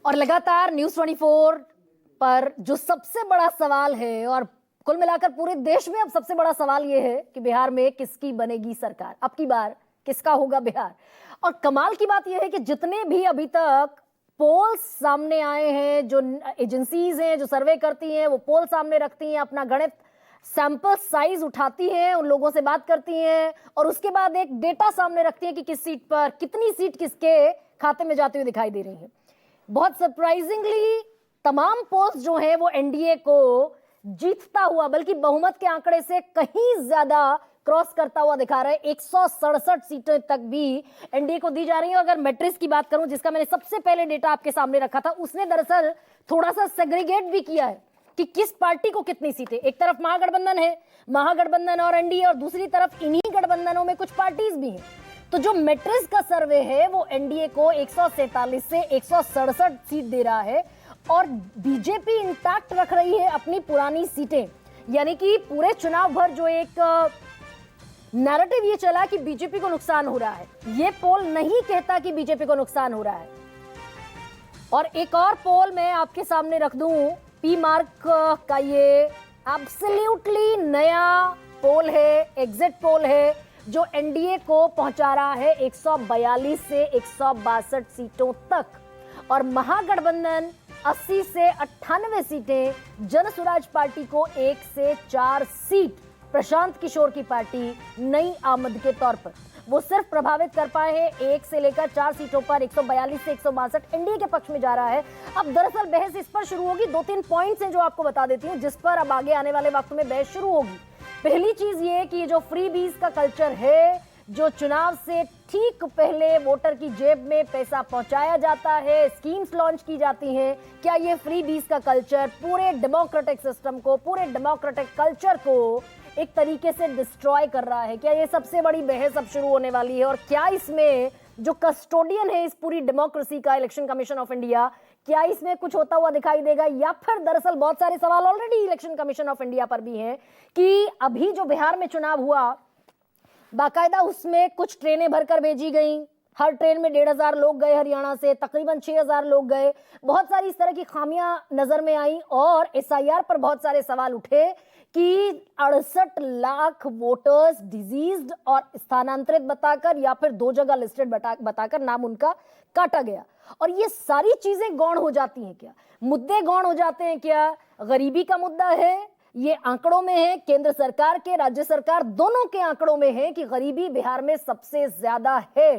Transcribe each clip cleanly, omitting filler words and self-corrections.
और लगातार न्यूज 24 पर जो सबसे बड़ा सवाल है, और कुल मिलाकर पूरे देश में अब सबसे बड़ा सवाल यह है कि बिहार में किसकी बनेगी सरकार, अब की बार किसका होगा बिहार। और कमाल की बात यह है कि जितने भी अभी तक पोल्स सामने आए हैं, जो एजेंसीज हैं जो सर्वे करती हैं, वो पोल सामने रखती हैं, अपना गणित सैंपल साइज उठाती हैं, उन लोगों से बात करती हैं और उसके बाद एक डेटा सामने रखती हैं कि किस सीट पर कितनी सीट किसके खाते में जाती हुई दिखाई दे रही है। बहुत सरप्राइजिंगली तमाम पोल्स जो हैं वो एनडीए को जीतता हुआ, बल्कि बहुमत के आंकड़े से कहीं ज्यादा क्रॉस करता हुआ दिखा रहा है। 167 सीटें तक भी एनडीए को दी जा रही है। अगर मैट्रिक्स की बात करूं, जिसका मैंने सबसे पहले डेटा आपके सामने रखा था, उसने दरअसल थोड़ा सा सेग्रीगेट भी किया है कि किस पार्टी को कितनी सीटें। एक तरफ महागठबंधन है, महागठबंधन और एनडीए, और दूसरी तरफ इन्हीं गठबंधनों में कुछ पार्टीज भी हैं। तो जो मैट्रिक्स का सर्वे है वो एनडीए को 147 से 167 सीट दे रहा है और बीजेपी इंटैक्ट रख रही है अपनी पुरानी सीटें। यानी कि पूरे चुनाव भर जो एक नैरेटिव ये चला कि बीजेपी को नुकसान हो रहा है, ये पोल नहीं कहता कि बीजेपी को नुकसान हो रहा है। और एक और पोल मैं आपके सामने रख दूं, पी मार्क का ये एब्सोल्युटली नया पोल है, एग्जिट पोल है, जो एनडीए को पहुंचा रहा है 142 से 162 सीटों तक। और महागठबंधन 80 से 98 सीटें, जन स्वराज पार्टी को 1 से 4 सीट, प्रशांत किशोर की पार्टी नई आमद के तौर पर वो सिर्फ प्रभावित कर पाए हैं 1 से लेकर 4 सीटों पर। 142 से 162 एनडीए के पक्ष में जा रहा है। अब दरअसल बहस इस पर शुरू होगी। 2-3 पॉइंट्स हैं जो आपको बता देती हूं, जिस पर अब आगे आने वाले वक्त में बहस शुरू होगी। पहली चीज ये कि ये जो फ्री बीज का कल्चर है, जो चुनाव से ठीक पहले वोटर की जेब में पैसा पहुंचाया जाता है, स्कीम्स लॉन्च की जाती हैं, क्या ये फ्री बीज का कल्चर पूरे डेमोक्रेटिक सिस्टम को, पूरे डेमोक्रेटिक कल्चर को एक तरीके से डिस्ट्रॉय कर रहा है? क्या ये सबसे बड़ी बहस अब शुरू होने वाली है? और क्या इसमें जो कस्टोडियन है इस पूरी डेमोक्रेसी का, इलेक्शन कमीशन ऑफ इंडिया, क्या इसमें कुछ होता हुआ दिखाई देगा? या फिर दरअसल बहुत सारे सवाल already election commission of India पर भी हैं कि अभी जो बिहार में चुनाव हुआ, बाकायदा उसमें कुछ ट्रेनें भरकर भेजी गई, हर ट्रेन में 1,500 लोग गए, हरियाणा से तकरीबन 6,000 लोग गए। बहुत सारी इस तरह की खामियां नजर में आई और एसआईआर पर बहुत सारे सवाल उठे कि 68 लाख वोटर्स डिजीज्ड और स्थानांतरित बताकर या फिर 2 जगह लिस्टेड बताकर नाम उनका काटा गया। और ये सारी चीजें गौण हो जाती हैं क्या? मुद्दे गौण हो जाते हैं क्या? गरीबी का मुद्दा है, ये आंकड़ों में है, केंद्र सरकार के, राज्य सरकार दोनों के आंकड़ों में है कि गरीबी बिहार में सबसे ज्यादा है,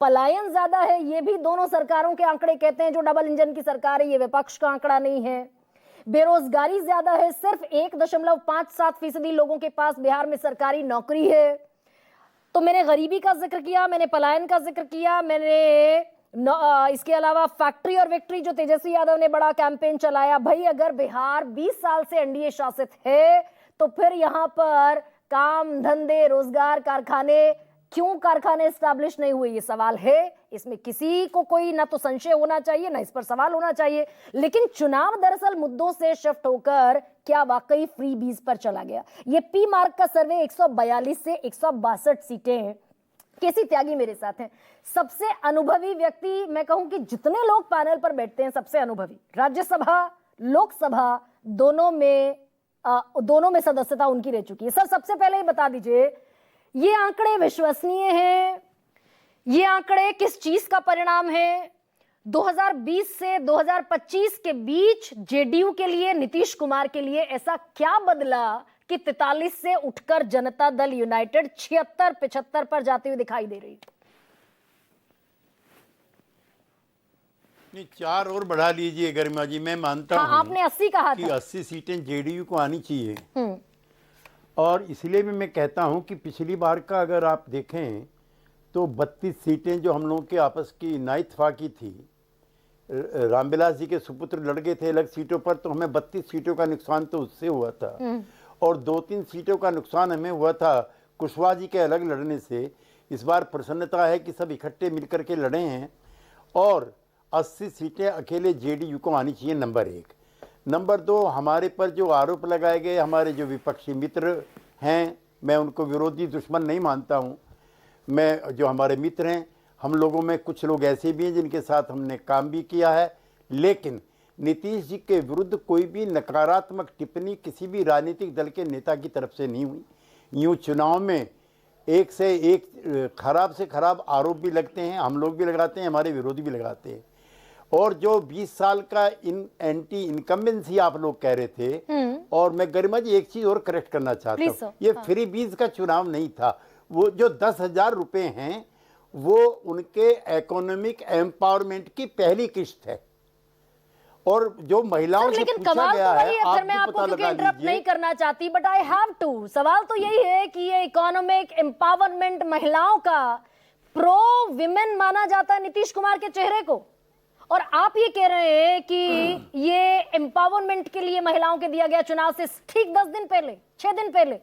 पलायन ज्यादा है, ये भी दोनों सरकारों के आंकड़े कहते हैं। जो डबल इंजन की सरकार है, ये विपक्ष का आंकड़ा नहीं है। बेरोजगारी ज्यादा है, सिर्फ 1.57% लोगों के पास बिहार में सरकारी नौकरी है। तो मैंने गरीबी का जिक्र किया, मैंने पलायन का जिक्र किया, मैंने इसके अलावा फैक्ट्री और विक्ट्री जो तेजस्वी यादव ने बड़ा कैंपेन चलाया। भाई अगर बिहार 20 साल से एनडीए शासित है तो फिर यहां पर काम धंधे, रोजगार, कारखाने, क्यों कारखाने स्टैब्लिश नहीं हुए, ये सवाल है। इसमें किसी को कोई ना तो संशय होना चाहिए, ना इस पर सवाल होना चाहिए। लेकिन चुनाव दरअसल मुद्दों से शिफ्ट होकर क्या वाकई फ्री बीज पर चला गया? ये पी मार्क का सर्वे 142 से 162 सीटें हैं। केसी त्यागी मेरे साथ हैं, सबसे अनुभवी व्यक्ति, मैं कहूं कि जितने लोग पैनल पर बैठते हैं सबसे अनुभवी, राज्यसभा लोकसभा दोनों में सदस्यता उनकी रह चुकी है। सर सबसे पहले ही बता दीजिए, ये आंकड़े विश्वसनीय हैं? ये आंकड़े किस चीज का परिणाम है? 2020 से 2025 के बीच जेडीयू के लिए, नीतीश कुमार के लिए ऐसा क्या बदला कि 43 से उठकर जनता दल यूनाइटेड 76-75 पर जाती हुई दिखाई दे रही? नहीं, 4 और बढ़ा लीजिए गरिमा जी, मैं मानता हूं। आपने 80 कहा कि था। 80 सीटें जेडीयू को आनी चाहिए। और इसलिए भी मैं कहता हूं कि पिछली बार का अगर आप देखें तो 32 सीटें जो हम लोगों के आपस की नाइतफाकी थी, रामविलास जी के सुपुत्र लड़ गए थे अलग सीटों पर, तो हमें 32 सीटों का नुकसान तो उससे हुआ था। और 2-3 सीटों का नुकसान हमें हुआ था कुशवाहा जी के अलग लड़ने से। इस बार प्रसन्नता है कि सब इकट्ठे मिलकर के लड़े हैं और 80 सीटें अकेले जेडीयू को आनी चाहिए, नंबर 1। नंबर 2, हमारे पर जो आरोप लगाए गए, हमारे जो विपक्षी मित्र हैं, मैं उनको विरोधी दुश्मन नहीं मानता हूं, मैं जो हमारे मित्र हैं, हम लोगों में कुछ लोग ऐसे भी हैं जिनके साथ हमने काम भी किया है, लेकिन नीतीश जी के विरुद्ध कोई भी नकारात्मक टिप्पणी किसी भी राजनीतिक दल के नेता की तरफ से नहीं हुई। यूं चुनाव में एक से एक खराब से खराब आरोप भी लगते हैं, हम लोग भी लगाते हैं, हमारे विरोधी भी लगाते हैं। और जो 20 साल का एंटी इनकम्बेंसी आप लोग कह रहे थे, और मैं गरिमा जी एक चीज और करेक्ट करना चाहता हूँ, ये फ्री बीज का चुनाव नहीं था। वो जो 10,000 रुपए हैं वो उनके इकोनॉमिक एम्पावरमेंट की पहली किस्त है। और जो महिलाओं से लेकिन पूछा कमाल गया तो वही है, है, आप फिर मैं भी आपको पता क्योंकि लगा इंटरप्ट लीजिए। नहीं करना चाहती, बट आई हैव टू। सवाल तो यही है कि ये इकोनॉमिक एम्पावरमेंट महिलाओं का प्रो विमेन माना जाता है नीतीश कुमार के चेहरे को, और आप ये कह रहे हैं कि ये एम्पावरमेंट के लिए महिलाओं के दिया गया चुनाव से ठीक 10 दिन पहले, 6 दिन पहले।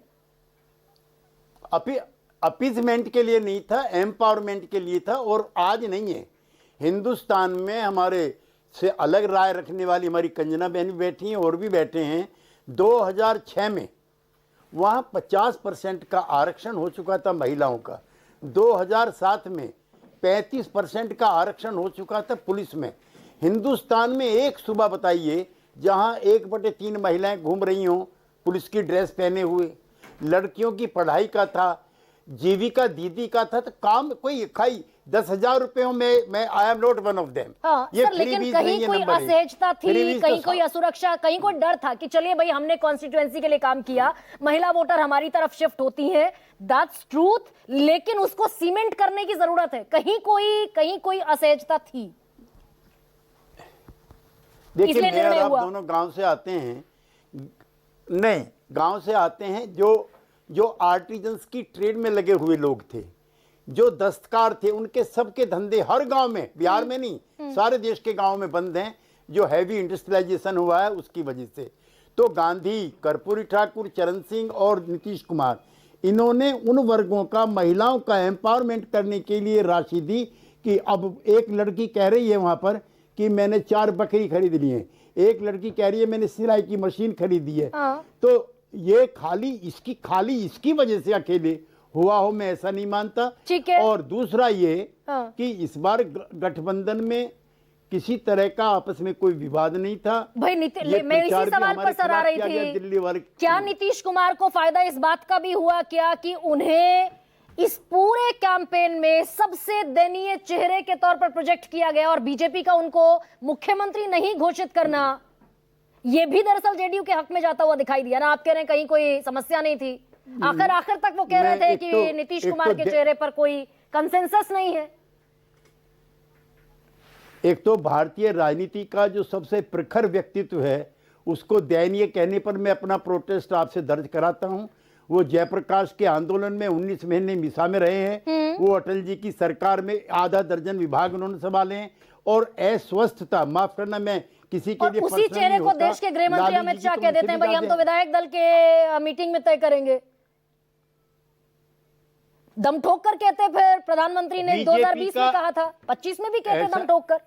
अपीजमेंट के लिए नहीं था, एम्पावरमेंट के लिए था। और आज नहीं है। हिंदुस्तान में हमारे से अलग राय रखने वाली हमारी कंजना बहन भी बैठी हैं और भी बैठे हैं। 2006 में वहाँ 50% का आरक्षण हो चुका था महिलाओं का। 2007 में 35% का आरक्षण हो चुका था पुलिस में। हिंदुस्तान में एक सूबा बताइए जहाँ 1/3 महिलाएं घूम रही हों पुलिस की ड्रेस पहने हुए। लड़कियों की पढ़ाई का था, जीविका दीदी का था, तो काम कोई खाई 10,000 रुपए में मैं I am not one of them. ये सर, लेकिन कहीं कोई असहजता थी, कहीं कोई असुरक्षा, कहीं कोई डर था कि चलिए भाई हमने कॉन्स्टिट्यूएंसी के लिए काम किया, महिला वोटर हमारी तरफ शिफ्ट होती है, दैट्स ट्रूथ, लेकिन उसको सीमेंट करने की जरूरत है। कहीं कोई असहजता थी। देखिए मेयर आप दोनों गांव से आते हैं, नहीं गांव से आते हैं, जो आर्टिजन्स की ट्रेड में लगे हुए लोग थे, जो दस्तकार थे, उनके सबके धंधे हर गांव में, बिहार में नहीं सारे देश के गांव में बंद हैं। जो हैवी इंडस्ट्रियलाइजेशन हुआ है उसकी वजह से। तो गांधी, कर्पूरी ठाकुर, चरण सिंह और नीतीश कुमार, इन्होंने उन वर्गों का, महिलाओं का एम्पावरमेंट करने के लिए राशि दी कि अब एक लड़की कह रही है वहां पर कि मैंने 4 बकरी खरीद ली है, एक लड़की कह रही है मैंने सिलाई की मशीन खरीदी है। तो ये खाली इसकी वजह से अकेले हुआ हो, मैं ऐसा नहीं मानता। ठीक है। और दूसरा ये कि इस बार गठबंधन में किसी तरह का आपस में कोई विवाद नहीं था भाई। मैं इसी सवाल पर सर आ रही थी, दिल्ली वाले क्या नीतीश कुमार को फायदा इस बात का भी हुआ क्या कि उन्हें इस पूरे कैंपेन में सबसे दयनीय चेहरे के तौर पर प्रोजेक्ट किया गया, और बीजेपी का उनको मुख्यमंत्री नहीं घोषित करना, ये भी दरअसल जेडीयू के हक में जाता हुआ दिखाई दिया ना। आप कह रहे हैं कहीं कोई समस्या नहीं थी, आखिर तक वो कह रहे थे कि नीतीश कुमार के चेहरे पर कोई कंसेंसस नहीं है। एक तो भारतीय राजनीति का जो सबसे प्रखर व्यक्तित्व है उसको दयनीय कहने पर मैं अपना प्रोटेस्ट आपसे दर्ज कराता हूं। वो जयप्रकाश के आंदोलन में 19 महीने मिसा में रहे हैं, वो अटल जी की सरकार में आधा दर्जन विभाग उन्होंने संभाले हैं, और अस्वस्थता, माफ करना मैं किसी के लिए उसी चेहरे को देश के गृह मंत्री अमित शाह कह देते हैं भाई हम तो विधायक दल के मीटिंग में तय करेंगे। दम ठोक कर कहते, फिर प्रधानमंत्री ने 2020 में कहा था, 25 में भी कहते दम ठोक कर।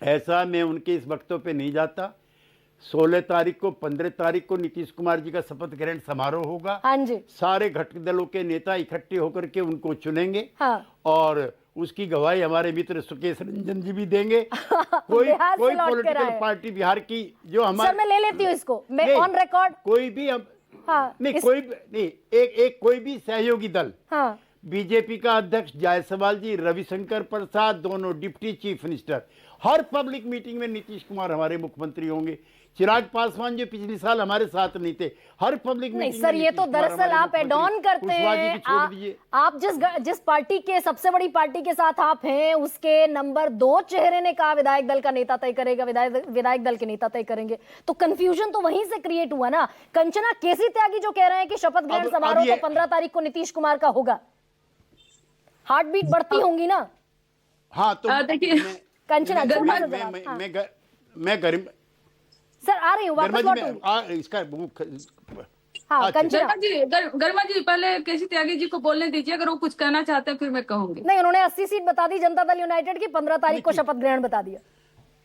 ऐसा मैं उनके इस वक्तव्य पे नहीं जाता। 16 तारीख को 15 तारीख को नीतीश कुमार जी का शपथ ग्रहण समारोह होगा। हाँ जी। सारे घटक दलों के नेता इकट्ठे होकर के उनको चुनेंगे। हाँ। और उसकी गवाही हमारे मित्र सुकेश रंजन जी भी देंगे। कोई पॉलिटिकल पार्टी बिहार की जो हमारे, सर मैं ले लेती हूँ इसको, मैं ऑन रिकॉर्ड, कोई भी हम नहीं कोई भी सहयोगी दल, बीजेपी का अध्यक्ष जायसवाल जी, रविशंकर प्रसाद, दोनों डिप्टी चीफ मिनिस्टर, हर पब्लिक मीटिंग में नीतीश कुमार हमारे मुख्यमंत्री होंगे। चिराग पासवान जो पिछले साल हमारे साथ नहीं थे, हर पब्लिक मीटिंग सर ये तो दरअसल आप एड ऑन करते हैं। आप जिस पार्टी के, सबसे बड़ी पार्टी के साथ आप हैं, उसके नंबर 2 चेहरे ने कहा विधायक दल का नेता तय करेगा, विधायक दल के नेता तय करेंगे, तो कंफ्यूजन तो वहीं से क्रिएट हुआ ना। कंचना केसी त्यागी जो कह रहे हैं कि शपथ ग्रहण समारोह तो 15 तारीख को नीतीश कुमार का होगा, हार्ट बीट बढ़ती होंगी ना। हाँ तो देखिए कंचना, मैं गरीब सर आ रही हूँ वापस इसका हाँ कंचना गर्मा जी पहले केसी त्यागी जी को बोलने दीजिए, अगर वो कुछ कहना चाहते हैं फिर मैं कहूंगी। नहीं, उन्होंने 80 सीट बता दी जनता दल यूनाइटेड की, 15 तारीख को शपथ ग्रहण बता दिया।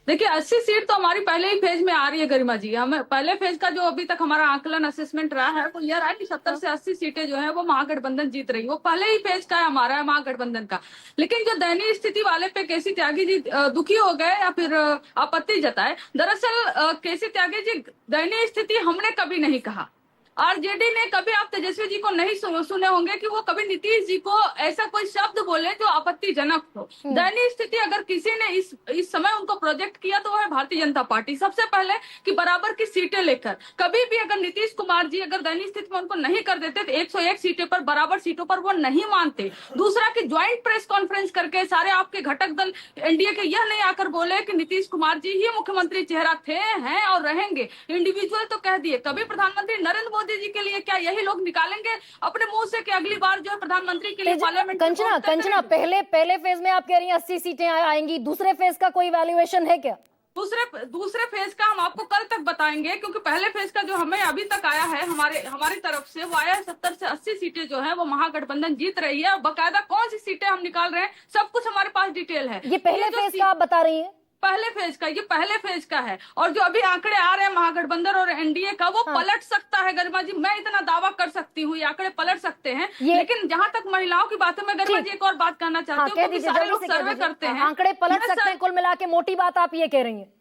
देखिए 80 सीट तो हमारी पहले ही फेज में आ रही है गरिमा जी। हमें पहले फेज का जो अभी तक हमारा आकलन असेसमेंट रहा है वो यह रहा है कि 70 से 80 सीटें जो है वो महागठबंधन जीत रही है। वो पहले ही फेज का है हमारा महागठबंधन का। लेकिन जो दयनीय स्थिति वाले पे केसी त्यागी जी दुखी हो गए या फिर आपत्ति जताए, दरअसल केसी त्यागी जी दयनीय स्थिति हमने कभी नहीं कहा। आरजेडी ने कभी, आप तेजस्वी जी को नहीं सुने होंगे कि वो कभी नीतीश जी को ऐसा कोई शब्द बोले जो आपत्तिजनक हो। दयनीय स्थिति अगर किसी ने इस समय उनको प्रोजेक्ट किया तो वो है भारतीय जनता पार्टी। सबसे पहले कि बराबर की सीटें लेकर कभी भी अगर नीतीश कुमार जी अगर दयनीय स्थिति में उनको नहीं कर देते तो 101 सीटें पर बराबर सीटों पर वो नहीं मानते। दूसरा कि ज्वाइंट प्रेस कॉन्फ्रेंस करके सारे आपके घटक दल एनडीए के यह नहीं आकर बोले कि नीतीश कुमार जी ही मुख्यमंत्री चेहरा थे, हैं और रहेंगे। इंडिविजुअल तो कह दिए। कभी प्रधानमंत्री नरेंद्र मोदी जी के लिए क्या यही लोग निकालेंगे अपने मुंह से कि अगली बार जो है प्रधानमंत्री के लिए पार्लियामेंट? कंचना पहले फेज में आप कह रही हैं 80 सीटें आएंगी, दूसरे फेज का कोई वैल्यूएशन है क्या? दूसरे फेज का हम आपको कल तक बताएंगे, क्योंकि पहले फेज का जो हमें अभी तक आया है हमारी तरफ से वो आया है 70 से 80 सीटें जो है वो महागठबंधन जीत रही है। और बाकायदा कौन सी सीटें हम निकाल रहे हैं सब कुछ हमारे पास डिटेल है। ये पहले फेज का आप बता रही हैं? पहले फेज का, ये पहले फेज का है। और जो अभी आंकड़े आ रहे हैं महागठबंधन और एनडीए का वो पलट सकता है गरिमा जी। मैं इतना दावा कर सकती हूँ ये आंकड़े पलट सकते हैं। लेकिन जहां तक महिलाओं की बात है, मैं गरिमा जी एक और बात कहना चाहती हूँ, क्योंकि सारे लोग सर्वे करते हैं। आंकड़े पलट सकते हैं, कुल मिला के मोटी बात आप ये कह रही हैं?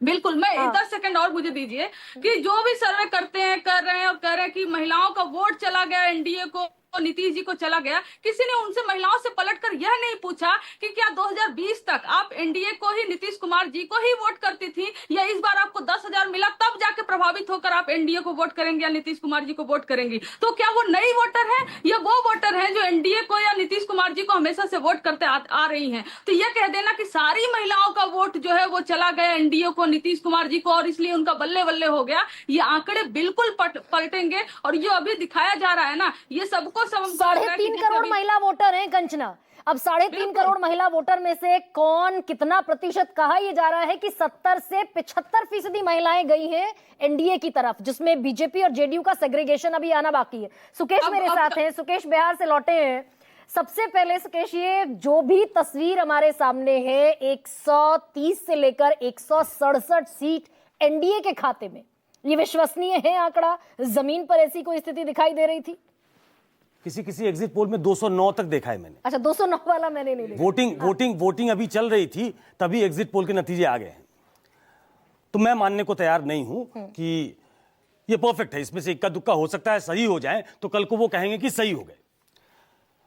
बिल्कुल। मैं 10 सेकंड और मुझे दीजिए कि जो भी सर्वे करते हैं कर रहे हैं और कह रहे हैं कि महिलाओं का वोट चला गया एनडीए को, नीतीश जी को चला गया, किसी ने उनसे महिलाओं से पलटकर यह नहीं पूछा कि क्या 2020 तक आप एनडीए को ही, नीतीश कुमार जी को ही वोट करती थी, या इस बार आपको 10,000 मिला तब जाके प्रभावित होकर आप एनडीए को वोट करेंगे या नीतीश कुमार जी को वोट करेंगी? तो क्या वो नई वोटर है या वो वोटर है जो एनडीए को या नीतीश कुमार जी को हमेशा से वोट करते आ रही है? तो यह कह देना कि सारी महिलाओं का वोट जो है वो चला गया एनडीए को, नीतीश कुमार जी को, और इसलिए उनका बल्ले बल्ले हो गया, ये आंकड़े बिल्कुल पलटेंगे। और ये अभी दिखाया जा रहा है ना, ये सबको 3.5 करोड़ महिला वोटर हैं कंचना। अब 3.5 करोड़ महिला वोटर में से कौन कितना प्रतिशत, कहा यह जा रहा है कि 70 से 75% महिलाएं गई हैं एनडीए की तरफ, जिसमें बीजेपी और जेडीयू का सेग्रीगेशन अभी आना बाकी है। सुकेश मेरे साथ हैं। सुकेश बिहार से लौटे हैं। सबसे पहले सुकेश, ये जो भी तस्वीर हमारे सामने है 130 से लेकर 167 सीट एनडीए के खाते में, ये विश्वसनीय है आंकड़ा? जमीन पर ऐसी कोई स्थिति दिखाई दे रही थी? किसी एग्जिट पोल में 209 तक देखा है मैंने। अच्छा, 209 वाला मैंने नहीं देखा। वोटिंग अभी चल रही थी तभी एग्जिट पोल के नतीजे आ गए हैं। तो मैं मानने को तैयार नहीं हूं कि ये परफेक्ट है। इसमें से इक्का दुक्का हो सकता है सही हो जाए, तो कल को वो कहेंगे कि सही हो गए।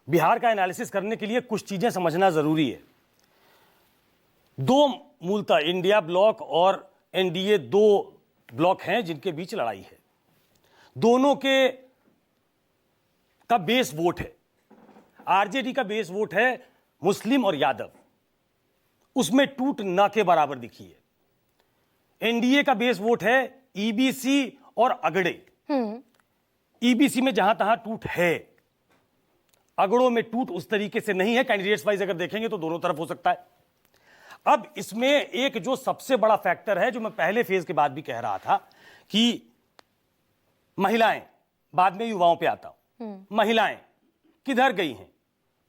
बिहार का एनालिसिस करने के लिए कुछ चीजें समझना जरूरी है। दो मूलतः इंडिया ब्लॉक और एनडीए दो ब्लॉक हैं जिनके बीच लड़ाई है। दोनों का बेस वोट है। आरजेडी का बेस वोट है मुस्लिम और यादव, उसमें टूट ना के बराबर दिखी है। एनडीए का बेस वोट है ईबीसी और अगड़े। ईबीसी में जहां तहां टूट है, अगड़ों में टूट उस तरीके से नहीं है। कैंडिडेट्स वाइज अगर देखेंगे तो दोनों तरफ हो सकता है। अब इसमें एक जो सबसे बड़ा फैक्टर है, जो मैं पहले फेज के बाद भी कह रहा था कि महिलाएं, बाद में युवाओं पे आता हूं, महिलाएं किधर गई हैं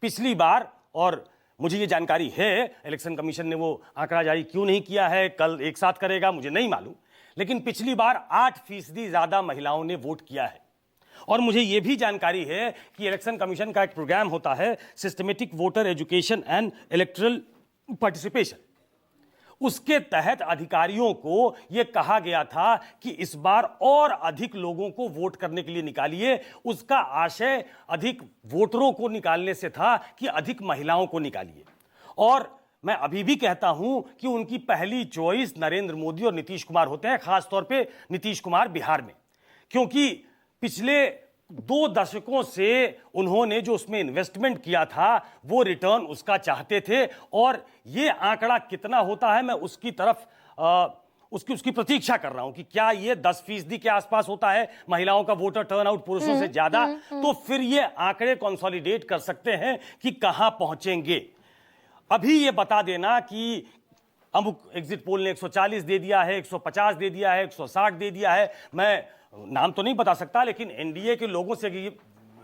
पिछली बार? और मुझे ये जानकारी है, इलेक्शन कमीशन ने वो आंकड़ा जारी क्यों नहीं किया है, कल एक साथ करेगा, मुझे नहीं मालूम, लेकिन पिछली बार 8% ज्यादा महिलाओं ने वोट किया है। और मुझे ये भी जानकारी है कि इलेक्शन कमीशन का एक प्रोग्राम होता है, systematic voter education and electoral participation. उसके तहत अधिकारियों को यह कहा गया था कि इस बार और अधिक लोगों को वोट करने के लिए निकालिए। उसका आशय अधिक वोटरों को निकालने से था कि अधिक महिलाओं को निकालिए। और मैं अभी भी कहता हूं कि उनकी पहली चॉइस नरेंद्र मोदी और नीतीश कुमार होते हैं, खासतौर पे नीतीश कुमार बिहार में, क्योंकि पिछले 2 दशकों से उन्होंने जो उसमें इन्वेस्टमेंट किया था वो रिटर्न उसका चाहते थे। और ये आंकड़ा कितना होता है, मैं उसकी तरफ उसकी प्रतीक्षा कर रहा हूं कि क्या ये 10% के आसपास होता है महिलाओं का वोटर टर्नआउट पुरुषों से ज्यादा, तो फिर ये आंकड़े कंसोलिडेट कर सकते हैं कि कहां पहुंचेंगे। अभी ये बता देना कि अमुक एग्जिट पोल ने 140 दे दिया है, 150 दे दिया है, 160 दे दिया है, मैं नाम तो नहीं बता सकता, लेकिन एनडीए के लोगों से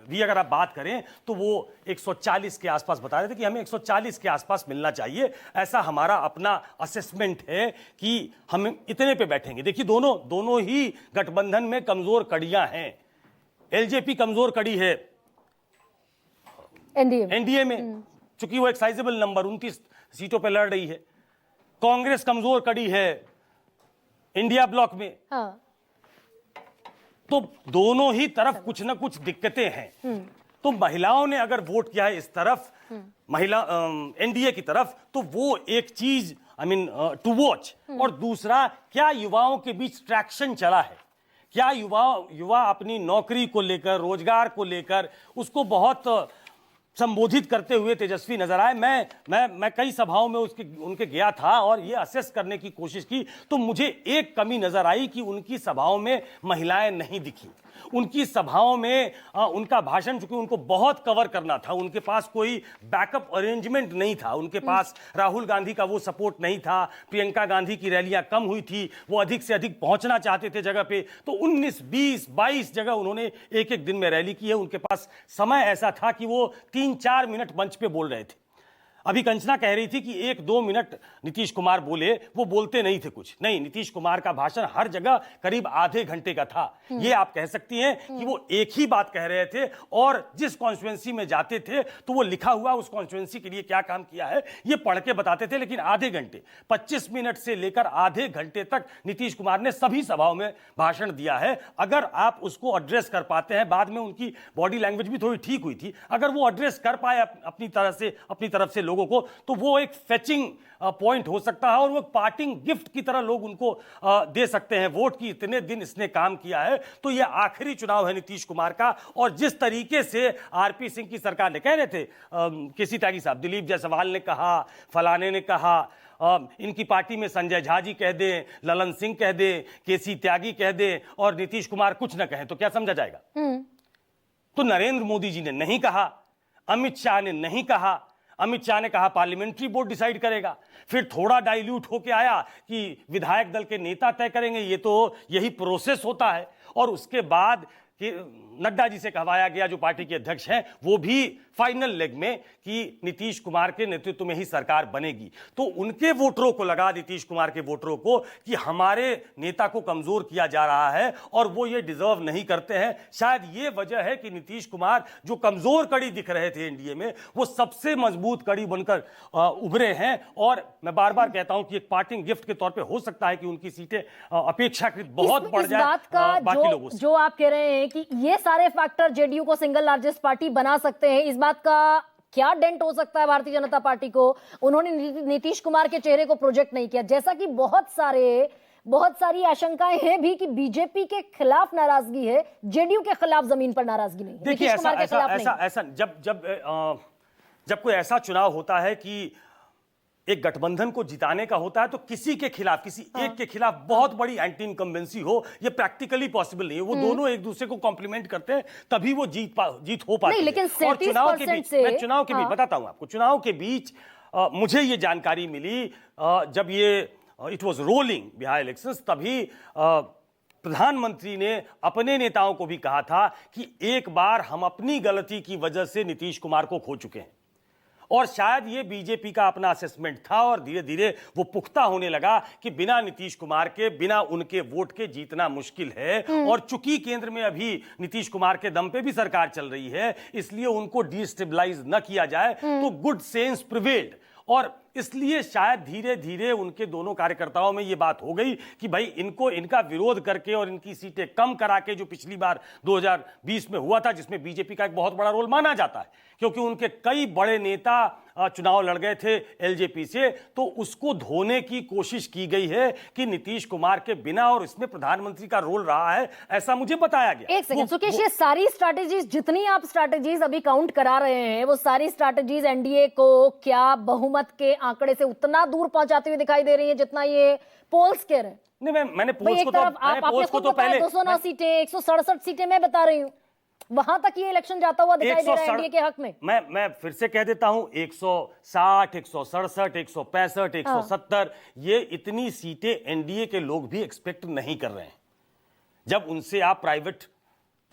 भी अगर आप बात करें तो वो 140 के आसपास बता रहे थे कि हमें 140 के आसपास मिलना चाहिए, ऐसा हमारा अपना असेसमेंट है कि हम इतने पे बैठेंगे। देखिए दोनों ही गठबंधन में कमजोर कड़ियां हैं। एलजेपी कमजोर कड़ी है एनडीए में, चूंकि वो एक साइजेबल नंबर 29 सीटों पे लड़ रही है। कांग्रेस कमजोर कड़ी है इंडिया ब्लॉक में। हाँ। तो दोनों ही तरफ कुछ ना कुछ दिक्कतें हैं। तो महिलाओं ने अगर वोट किया है इस तरफ, महिला एनडीए की तरफ, तो वो एक चीज टू वॉच। और दूसरा, क्या युवाओं के बीच ट्रैक्शन चला है, क्या युवा अपनी नौकरी को लेकर, रोजगार को लेकर उसको बहुत संबोधित करते हुए तेजस्वी नजर आए। मैं कई सभाओं में उनके गया था और ये असेस करने की कोशिश की, तो मुझे एक कमी नजर आई कि उनकी सभाओं में महिलाएं नहीं दिखी। उनकी सभाओं में उनका भाषण, चूंकि उनको बहुत कवर करना था, उनके पास कोई बैकअप अरेंजमेंट नहीं था, उनके पास राहुल गांधी का वो सपोर्ट नहीं था, प्रियंका गांधी की रैलियां कम हुई थी, वो अधिक से अधिक पहुंचना चाहते थे जगह पे। तो 19, 20, 22 जगह उन्होंने एक दिन में रैली की है। उनके पास समय ऐसा था कि वो 3-4 मिनट मंच पे बोल रहे थे। अभी कंचना कह रही थी कि 1-2 मिनट नीतीश कुमार बोले, वो बोलते नहीं थे कुछ। नहीं, नीतीश कुमार का भाषण हर जगह करीब आधे घंटे का था। ये आप कह सकती हैं कि वो एक ही बात कह रहे थे और जिस कॉन्स्टिट्यूएंसी में जाते थे तो वो लिखा हुआ उस कॉन्स्टिट्यूएंसी के लिए क्या काम किया है ये पढ़ के बताते थे। लेकिन आधे घंटे, 25 मिनट से लेकर आधे घंटे तक नीतीश कुमार ने सभी सभाओं में भाषण दिया है। अगर आप उसको एड्रेस कर पाते हैं, बाद में उनकी बॉडी लैंग्वेज भी थोड़ी ठीक हुई थी, अगर वो एड्रेस कर पाए अपनी तरफ से लोगों को, तो वो एक फेचिंग पॉइंट हो सकता है और वो पार्टिंग गिफ्ट की तरह लोग उनको दे सकते हैं वोट की। इतने दिन इसने काम किया है, तो ये आखिरी चुनाव है नीतीश कुमार का। और जिस तरीके से आरपी सिंह की सरकार ने, कह रहे थे केसी त्यागी साहब, दिलीप जायसवाल ने कहा, फलाने ने कहा, इनकी पार्टी में संजय झा जी कह दें, ललन सिंह कह दें, केसी त्यागी कह दें और नीतीश कुमार कुछ ना कहे, तो क्या समझा जाएगा? तो नरेंद्र मोदी जी ने नहीं कहा, अमित शाह ने नहीं कहा। अमित शाह ने कहा पार्लियामेंट्री बोर्ड डिसाइड करेगा, फिर थोड़ा डाइल्यूट होके आया कि विधायक दल के नेता तय करेंगे। ये तो यही प्रोसेस होता है। और उसके बाद कि नड्डा जी से कहवाया गया, जो पार्टी के अध्यक्ष हैं, वो भी फाइनल लेग में कि नीतीश कुमार के नेतृत्व में ही सरकार बनेगी। तो उनके वोटरों को लगा, नीतीश कुमार के वोटरों को, कि हमारे नेता को कमजोर किया जा रहा है और वो ये डिजर्व नहीं करते हैं। शायद ये वजह है कि नीतीश कुमार, जो कमजोर कड़ी दिख रहे थे एनडीए में, वो सबसे मजबूत कड़ी बनकर उभरे हैं। और मैं बार बार कहता हूं कि एक पार्टिंग गिफ्ट के तौर पर हो सकता है कि उनकी सीटें अपेक्षाकृत बहुत बढ़ जाए बाकी लोगों से। जो आप कह रहे हैं कि ये सारे फैक्टर जेडीयू को सिंगल लार्जेस्ट पार्टी बना सकते हैं, इस बात का क्या डेंट हो सकता है भारतीय जनता पार्टी को? उन्होंने नीतीश कुमार के चेहरे को प्रोजेक्ट नहीं किया, जैसा कि बहुत सारी आशंकाएं हैं भी कि बीजेपी के खिलाफ नाराजगी है, जेडीयू के खिलाफ जमीन पर नाराजगी नहीं। देखिए, ऐसा जब कोई ऐसा चुनाव होता है कि एक गठबंधन को जिताने का होता है, तो किसी के खिलाफ, किसी एक के खिलाफ बहुत बड़ी एंटी इनकम्बेंसी हो, ये प्रैक्टिकली पॉसिबल नहीं है। वो दोनों एक दूसरे को कॉम्प्लीमेंट करते हैं, तभी वो जीत हो पाती है। लेकिन और चुनाव के बीच, मैं चुनाव के बीच बताता हूं आपको, चुनाव के बीच मुझे ये जानकारी मिली, जब ये it was rolling Bihar elections, तभी प्रधानमंत्री ने अपने नेताओं को भी कहा था कि एक बार हम अपनी गलती की वजह से नीतीश कुमार को खो चुके हैं। और शायद ये बीजेपी का अपना असेसमेंट था और धीरे धीरे वो पुख्ता होने लगा कि बिना नीतीश कुमार के, बिना उनके वोट के जीतना मुश्किल है। और चूंकि केंद्र में अभी नीतीश कुमार के दम पे भी सरकार चल रही है, इसलिए उनको डिस्टेबलाइज न किया जाए, तो गुड सेंस प्रिवेल्ड। और इसलिए शायद धीरे धीरे उनके दोनों कार्यकर्ताओं में यह बात हो गई कि भाई इनका विरोध करके और इनकी सीटें कम करा के, जो पिछली बार 2020 में हुआ था, जिसमें बीजेपी का एक बहुत बड़ा रोल माना जाता है क्योंकि उनके कई बड़े नेता चुनाव लड़ गए थे एलजेपी से, तो उसको धोने की कोशिश की गई है कि नीतीश कुमार के बिना, और इसमें प्रधानमंत्री का रोल रहा है, ऐसा मुझे बताया गया। एक सेकंड सुकेश, ये सारी स्ट्रैटेजीज, जितनी आप स्ट्रैटेजीज अभी काउंट करा रहे हैं, वो सारी स्ट्रैटेजीज एनडीए को क्या बहुमत के आंकड़े से उतना दूर पहुंचाती हुई दिखाई दे रही है जितना ये पोल्स कह रहे हैं? नहीं, मैंने पोल्स को तो पहले 209 सीटें, 167 सीटें मैं बता रही हूं, वहां तक ये इलेक्शन जाता हुआ दिखाई दे रहा है एनडीए के हक में। मैं फिर से कह देता हूं, 160, 167, 165, 170, ये इतनी सीटें एनडीए के लोग भी एक्सपेक्ट नहीं कर रहे हैं। जब उनसे आप प्राइवेट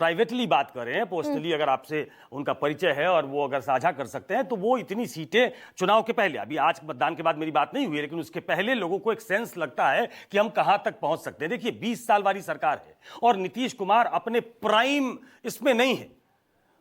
प्राइवेटली बात करें, पर्सनली अगर आपसे उनका परिचय है और वो अगर साझा कर सकते हैं, तो वो इतनी सीटें चुनाव के पहले, अभी आज मतदान के बाद मेरी बात नहीं हुई, लेकिन उसके पहले लोगों को एक सेंस लगता है कि हम कहां तक पहुंच सकते हैं। देखिए 20 साल वाली सरकार है और नीतीश कुमार अपने प्राइम इसमें नहीं है,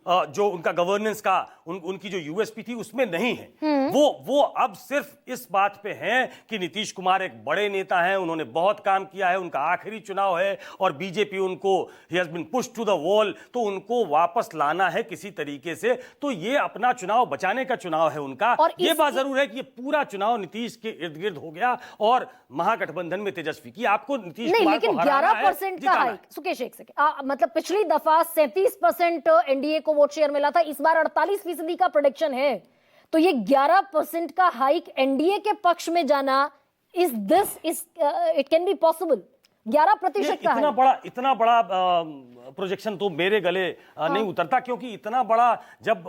जो उनका गवर्नेंस का उनकी जो यूएसपी थी उसमें नहीं है। वो अब सिर्फ इस बात पे हैं कि नीतीश कुमार एक बड़े नेता हैं, उन्होंने बहुत काम किया है, उनका आखिरी चुनाव है और बीजेपी उनको ही has been pushed to the wall, तो उनको वापस लाना है किसी तरीके से। तो ये अपना चुनाव बचाने का चुनाव है उनका। और ये बात जरूर है कि ये पूरा चुनाव नीतीश के इर्द गिर्द हो गया और महागठबंधन में तेजस्वी की आपको नीतीश नहीं, कुमार लेकिन को हराना है, 11% का जिताना है। हाइक, सुकेश एक सेकंड, मतलब पिछली दफा 37% एनडीए को वोट शेयर मिला था, इस बार 48% का प्रेडिक्शन है। तो ये 11% का हाइक एनडीए के पक्ष में जाना, is it can be possible? 11% का इतना बड़ा प्रोजेक्शन तो मेरे गले नहीं उतरता, क्योंकि इतना बड़ा जब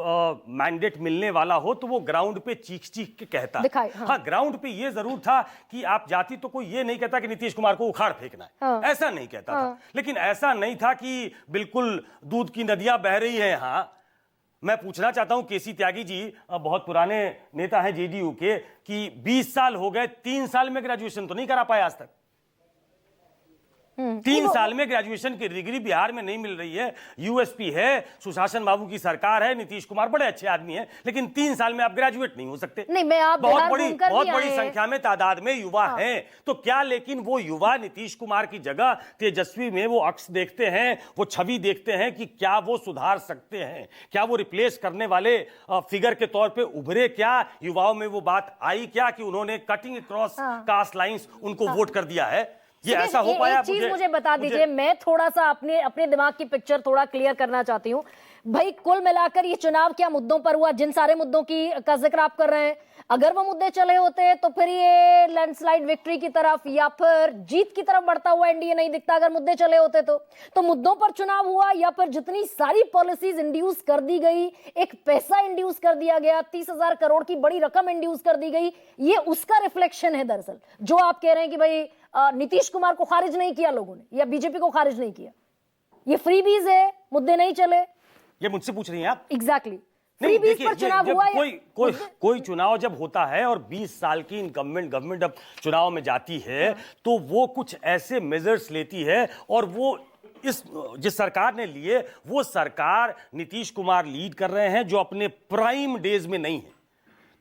मैंडेट मिलने वाला हो तो वो ग्राउंड पे चीख चीख के कहता है। हाँ, ग्राउंड पे ये जरूर था कि आप जाति तो कोई ये नहीं कहता कि नीतीश कुमार को उखाड़ फेंकना है, ऐसा नहीं कहता था, लेकिन ऐसा नहीं था कि बिल्कुल दूध की नदियां बह रही है। हाँ, मैं पूछना चाहता हूं केसी त्यागी जी, बहुत पुराने नेता हैं जेडीयू के, कि 20 साल हो गए, 3 साल में ग्रेजुएशन तो नहीं करा पाए आज तक। 3 साल में ग्रेजुएशन की डिग्री बिहार में नहीं मिल रही है। यूएसपी है, सुशासन बाबू की सरकार है, नीतीश कुमार बड़े अच्छे आदमी हैं, लेकिन 3 साल में आप ग्रेजुएट नहीं हो सकते। नहीं, मैं आप बहुत बड़ी संख्या में तादाद में युवा हैं, तो क्या लेकिन वो युवा नीतीश कुमार की जगह तेजस्वी में वो अक्स देखते हैं, वो छवि देखते हैं कि क्या वो सुधार सकते हैं, क्या वो रिप्लेस करने वाले फिगर के तौर पे उभरे? क्या युवाओं में वो बात आई क्या कि उन्होंने कटिंग अक्रॉस कास्ट लाइंस उनको वोट कर दिया है? ये ऐसा हो पाया? एक चीज मुझे बता दीजिए, मैं थोड़ा सा अपने दिमाग की पिक्चर थोड़ा क्लियर करना चाहती हूँ भाई। कुल मिलाकर ये चुनाव क्या मुद्दों पर हुआ, जिन सारे मुद्दों का जिक्र आप कर रहे हैं, अगर वो मुद्दे चले होते तो फिर ये लैंडस्लाइड विक्ट्री की तरफ या फिर जीत की तरफ बढ़ता हुआ एनडीए नहीं दिखता। अगर मुद्दे चले होते तो मुद्दों पर चुनाव हुआ, या फिर जितनी सारी पॉलिसीज इंड्यूस कर दी गई, एक पैसा इंड्यूस कर दिया गया, 30,000 करोड़ की बड़ी रकम इंड्यूस कर दी गई, ये उसका रिफ्लेक्शन है दरअसल। जो आप कह रहे हैं कि भाई नीतीश कुमार को खारिज नहीं किया लोगों ने या बीजेपी को खारिज नहीं किया, ये फ्रीबीज है, मुद्दे नहीं चले। ये मुझसे पूछ रही हैं आप? एग्जैक्टली। नहीं, देखिए, जब कोई चुनाव जब होता है और 20 साल की गवर्नमेंट अब चुनाव में जाती है, तो वो कुछ ऐसे मेजर्स लेती है, और वो जिस सरकार ने लिए, वो सरकार नीतीश कुमार लीड कर रहे हैं, जो अपने प्राइम डेज में नहीं है।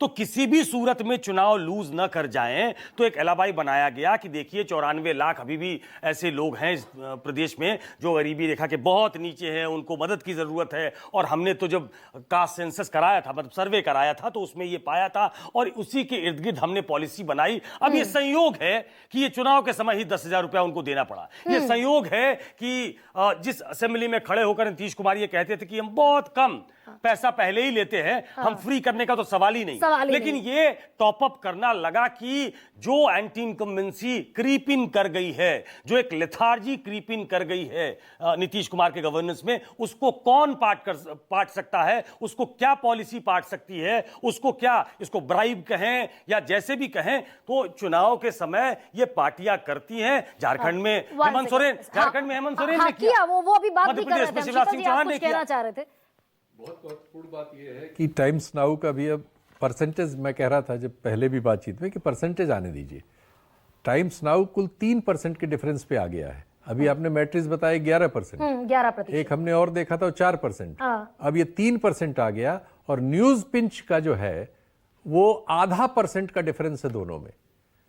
तो किसी भी सूरत में चुनाव लूज न कर जाएं, तो एक एलाबाई बनाया गया कि देखिए 94 लाख अभी भी ऐसे लोग हैं इस प्रदेश में जो गरीबी रेखा के बहुत नीचे हैं, उनको मदद की जरूरत है। और हमने तो जब कास्ट सेंसस कराया था, मतलब सर्वे कराया था, तो उसमें ये पाया था और उसी के इर्द गिर्द हमने पॉलिसी बनाई। अब ये संयोग है कि ये चुनाव के समय ही 10,000 रुपया उनको देना पड़ा। ये संयोग है कि जिस असेंबली में खड़े होकर नीतीश कुमार ये कहते थे कि हम बहुत कम पैसा पहले ही लेते हैं, हम फ्री करने का तो सवाल ही नहीं, लेकिन ये टॉप अप करना लगा कि जो एंटी इनकम्बेंसी क्रीप इन कर गई है, जो एक लेथार्जी क्रीप इन कर गई है नीतीश कुमार के गवर्नेंस में, उसको कौन पाट सकता है, उसको क्या पॉलिसी पाट सकती है, उसको क्या, इसको ब्राइब कहें या जैसे भी कहें, तो चुनाव के समय ये पार्टियां करती हैं। झारखंड में हेमंत सोरेन ने किया, वो अभी बात भी कर रहे थे, शिवराज सिंह चौहान ने किया। कहना चाह रहे थे। बहुत महत्वपूर्ण बात यह है कि टाइम्स नाउ का भी अब परसेंटेज, मैं कह रहा था जब पहले भी बातचीत में कि परसेंटेज आने दीजिए, टाइम्स नाउ कुल 3% के डिफरेंस पे आ गया है। अभी आपने मैट्रिक्स बताया 11%, 11%, एक हमने और देखा था 4%, अब ये 3% आ गया। और न्यूज पिंच का जो है वो 0.5% का डिफरेंस है दोनों में।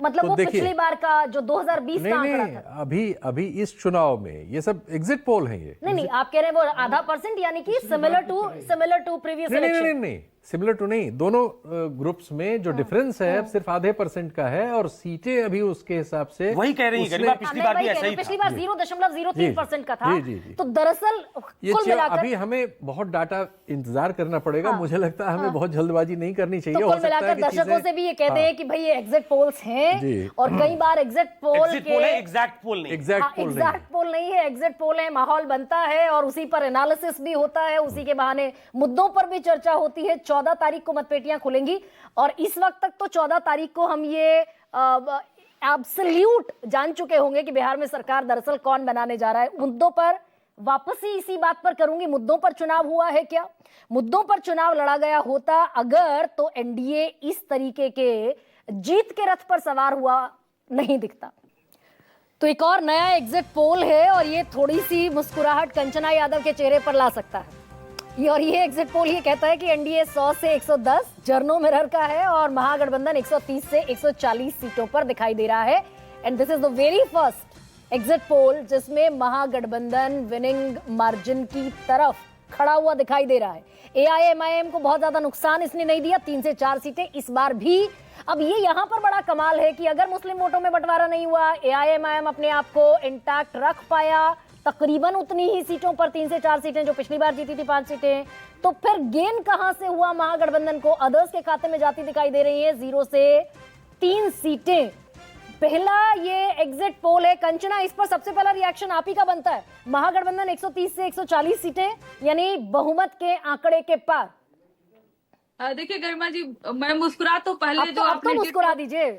मतलब वो पिछली बार का जो 2020 का आंकड़ा था। अभी इस चुनाव में ये सब एग्जिट पोल हैं। ये नहीं, आप कह रहे हैं वो 0.5%, यानी कि सिमिलर टू प्रीवियस इलेक्शन। नहीं, सिमिलर टू नहीं, दोनों ग्रुप्स में जो डिफरेंस है सिर्फ 0.5% का है, और सीटें अभी उसके हिसाब से वही कह रही है। पिछली बार भी ऐसा ही था, पिछली बार 0.03% का था। तो दरअसल कुल मिलाकर अभी हमें बहुत डाटा इंतजार करना पड़ेगा। मुझे लगता है हमें बहुत जल्दबाजी नहीं करनी चाहिए। तो कुल मिलाकर दर्शकों से भी ये कहते हैं कि भाई ये एग्जिट पोल्स हैं, और कई बार एग्जिट पोल एग्जैक्ट पोल नहीं है, एग्जिट पोल है, माहौल बनता है और उसी पर एनालिसिस भी होता है, उसी के बहाने मुद्दों पर भी चर्चा होती है। 14 तारीख को मतपेटियां खुलेंगी, और इस वक्त तक तो 14 तारीख को हम ये एब्सोल्यूट जान चुके होंगे कि बिहार में सरकार दरअसल कौन बनाने जा रहा है। मुद्दों पर वापस ही इसी बात पर करूंगी, मुद्दों पर चुनाव हुआ है क्या? मुद्दों पर चुनाव लड़ा गया होता अगर, तो एनडीए इस तरीके के जीत के रथ पर सवार हुआ नहीं दिखता। तो एक और नया एग्जिट पोल है और ये थोड़ी सी मुस्कुराहट कंचना यादव के चेहरे पर ला सकता है। ये एग्जिट पोल ये कहता है कि एनडीए 100 से 110 जर्नो मिरर का है और महागठबंधन 130 से 140 सीटों पर दिखाई दे रहा है। And this is the very first exit poll जिसमें महागठबंधन विनिंग मार्जिन की तरफ खड़ा हुआ दिखाई दे रहा है। एआईएमआईएम को बहुत ज्यादा नुकसान इसने नहीं दिया, 3 से 4 सीटें इस बार भी। अब ये यहां पर बड़ा कमाल है कि अगर मुस्लिम वोटों में बंटवारा नहीं हुआ, एआईएमआईएम अपने आप को इंटैक्ट रख पाया तकरीबन उतनी ही सीटों पर, 3 से 4 सीटें जो पिछली बार जीती थी 5 सीटें, तो फिर गेन कहां से हुआ महागठबंधन को? अदर्स के खाते में जाती दिखाई दे रही है 0 से 3 सीटें। पहला ये एग्जिट पोल है। कंचना, इस पर सबसे पहला रिएक्शन आप ही का बनता है। महागठबंधन 130 से 140 सीटें यानी बहुमत के आंकड़े के पार। देखिए गरिमा जी, मैं मुस्कुरा तो पहले अब जो तो मुस्कुरा दीजिए।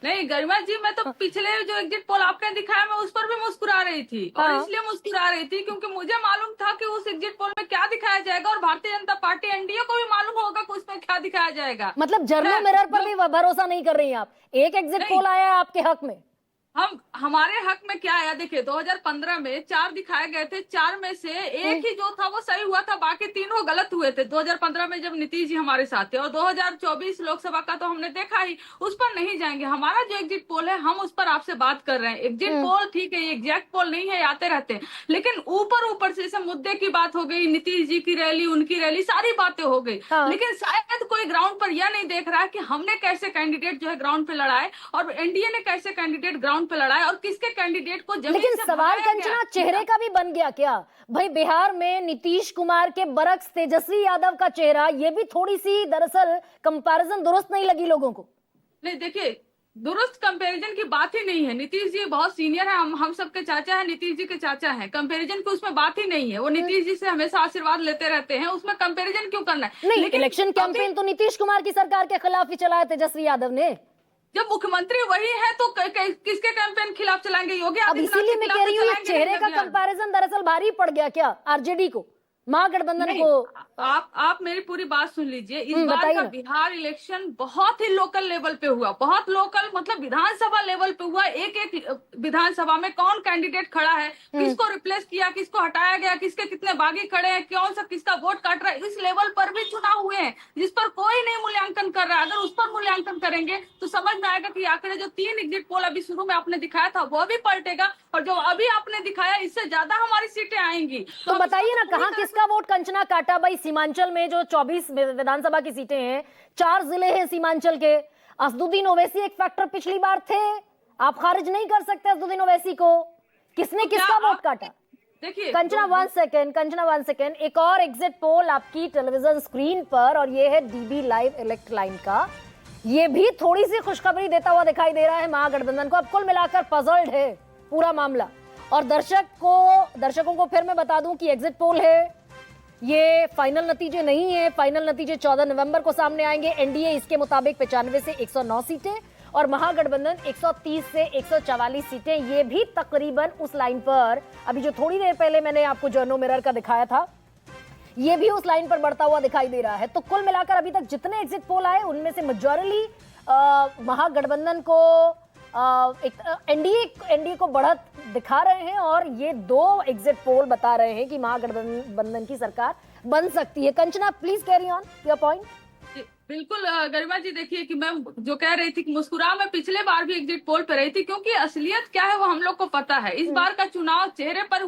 नहीं गरिमा जी, मैं तो पिछले जो एग्जिट पोल आपने दिखाया मैं उस पर भी मुस्कुरा रही थी। और इसलिए मुस्कुरा रही थी क्योंकि मुझे मालूम था कि उस एग्जिट पोल में क्या दिखाया जाएगा और भारतीय जनता पार्टी एनडीए को भी मालूम होगा कि उसमें क्या दिखाया जाएगा। मतलब जर्नो मिरर पर भी भरोसा नहीं कर रही हैं आप? एक एग्जिट पोल आया है आपके हक में। हमारे हक में क्या आया? देखिए 2015 में 4 दिखाए गए थे, 4 में से एक ही जो था वो सही हुआ था, बाकी 3 वो गलत हुए थे 2015 में जब नीतीश जी हमारे साथ थे। और 2024 लोकसभा का तो हमने देखा ही, उस पर नहीं जाएंगे। हमारा जो एग्जिट पोल है हम उस पर आपसे बात कर रहे हैं। एग्जिट पोल ठीक है, ये एग्जैक्ट पोल नहीं है, आते रहते हैं, लेकिन ऊपर से मुद्दे की बात हो गई, नीतीश जी की रैली, उनकी रैली, सारी बातें हो गई। लेकिन शायद कोई ग्राउंड पर यह नहीं देख रहा कि हमने कैसे कैंडिडेट जो है ग्राउंड पे लड़ाए और एनडीए ने कैसे कैंडिडेट ग्राउंड पे लड़ाई और किसके कैंडिडेट को जमीन लेकिन से सवाल भगाया कंचना गया। चेहरे का भी बन गया क्या भाई? बिहार में नीतीश कुमार के बरक्स तेजस्वी यादव का चेहरा, ये भी थोड़ी सी दरअसल कंपैरिजन दुरुस्त नहीं लगी लोगों को। नहीं देखिए, दुरुस्त कंपैरिजन की बात ही नहीं है। नीतीश जी बहुत सीनियर है, हम सबके चाचा है, नीतीश जी के चाचा हैं। कंपैरिजन की उसमें बात ही नहीं है। वो नीतीश जी से हमेशा आशीर्वाद लेते रहते हैं, उसमें कंपैरिजन क्यों करना है? नहीं, लेकिन इलेक्शन कैंपेन तो नीतीश कुमार की सरकार के खिलाफ ही चलाया तेजस्वी यादव ने। जब मुख्यमंत्री वही है तो किसके कैंपेन खिलाफ चलाएंगे? योगी अब आदित्यनाथ इसीलिए के मैं खिलाफ कह रही हूँ, ये चलाएंगे चेहरे नहीं का बिहार। कंपैरिजन दरअसल भारी पड़ गया क्या आरजेडी को, महागठबंधन नहीं, को? आप मेरी पूरी बात सुन लीजिए। इस बार बताइए का ना। बिहार इलेक्शन बहुत ही लोकल लेवल पे हुआ, बहुत लोकल, मतलब विधानसभा लेवल पे हुआ। एक एक विधानसभा में कौन कैंडिडेट खड़ा है, किसको रिप्लेस किया, किसको हटाया गया, किसके कितने बागी खड़े हैं, कौन सा किसका वोट काट रहा है, इस लेवल पर भी चुनाव हुए हैं जिस पर कोई नहीं मूल्यांकन कर रहा है। अगर उस पर मूल्यांकन करेंगे तो समझ में आएगा कि आखिर जो 3 एग्जिट पोल अभी शुरू में आपने दिखाया था वो भी पलटेगा और जो अभी आपने दिखाया इससे ज्यादा हमारी सीटें आएंगी। तो बताइए ना, कहाँ किसका वोट कंचना काटा भाई? सीमांचल में जो 24 विधानसभा की सीटें हैं, 4 जिले हैं सीमांचल के। असदुद्दीन ओवैसी एक फैक्टर पिछली बार थे, आप खारिज नहीं कर सकते असदुद्दीन ओवैसी को। किसने किसका वोट काटा? देखिए कंचना 1 सेकेंड, एक और एग्जिट पोल आपकी टेलीविजन स्क्रीन पर, और ये है डीबी लाइव इलेक्ट लाइन का। ये भी थोड़ी सी खुशखबरी देता हुआ दिखाई दे रहा है महागठबंधन को। अब कुल मिलाकर पजल्ड है पूरा मामला। और दर्शकों को फिर मैं बता दूं कि एग्जिट पोल है, ये फाइनल नतीजे नहीं है। फाइनल नतीजे 14 नवंबर को सामने आएंगे। एनडीए इसके मुताबिक 95 से 109 सीटें और महागठबंधन 130 से 144 सीटें। ये भी तकरीबन उस लाइन पर, अभी जो थोड़ी देर पहले मैंने आपको जर्नो मिरर का दिखाया था, ये भी उस लाइन पर बढ़ता हुआ दिखाई दे रहा है। तो कुल मिलाकर अभी तक जितने एग्जिट पोल आए उनमें से मेजॉरिटी महागठबंधन को एनडीए को बढ़त दिखा रहे हैं और ये 2 एग्जिट पोल बता रहे हैं कि महागठबंधन की सरकार बन सकती है। Kanchana please carry on your point. बिल्कुल गरिमा जी, देखिए कि मैं जो कह रही थी कि मुस्कुरा मैं पिछले बार भी एग्जिट पोल पे रही थी क्योंकि असलियत क्या है वो हम लोग को पता है। इस बार का चुनाव चेहरे पर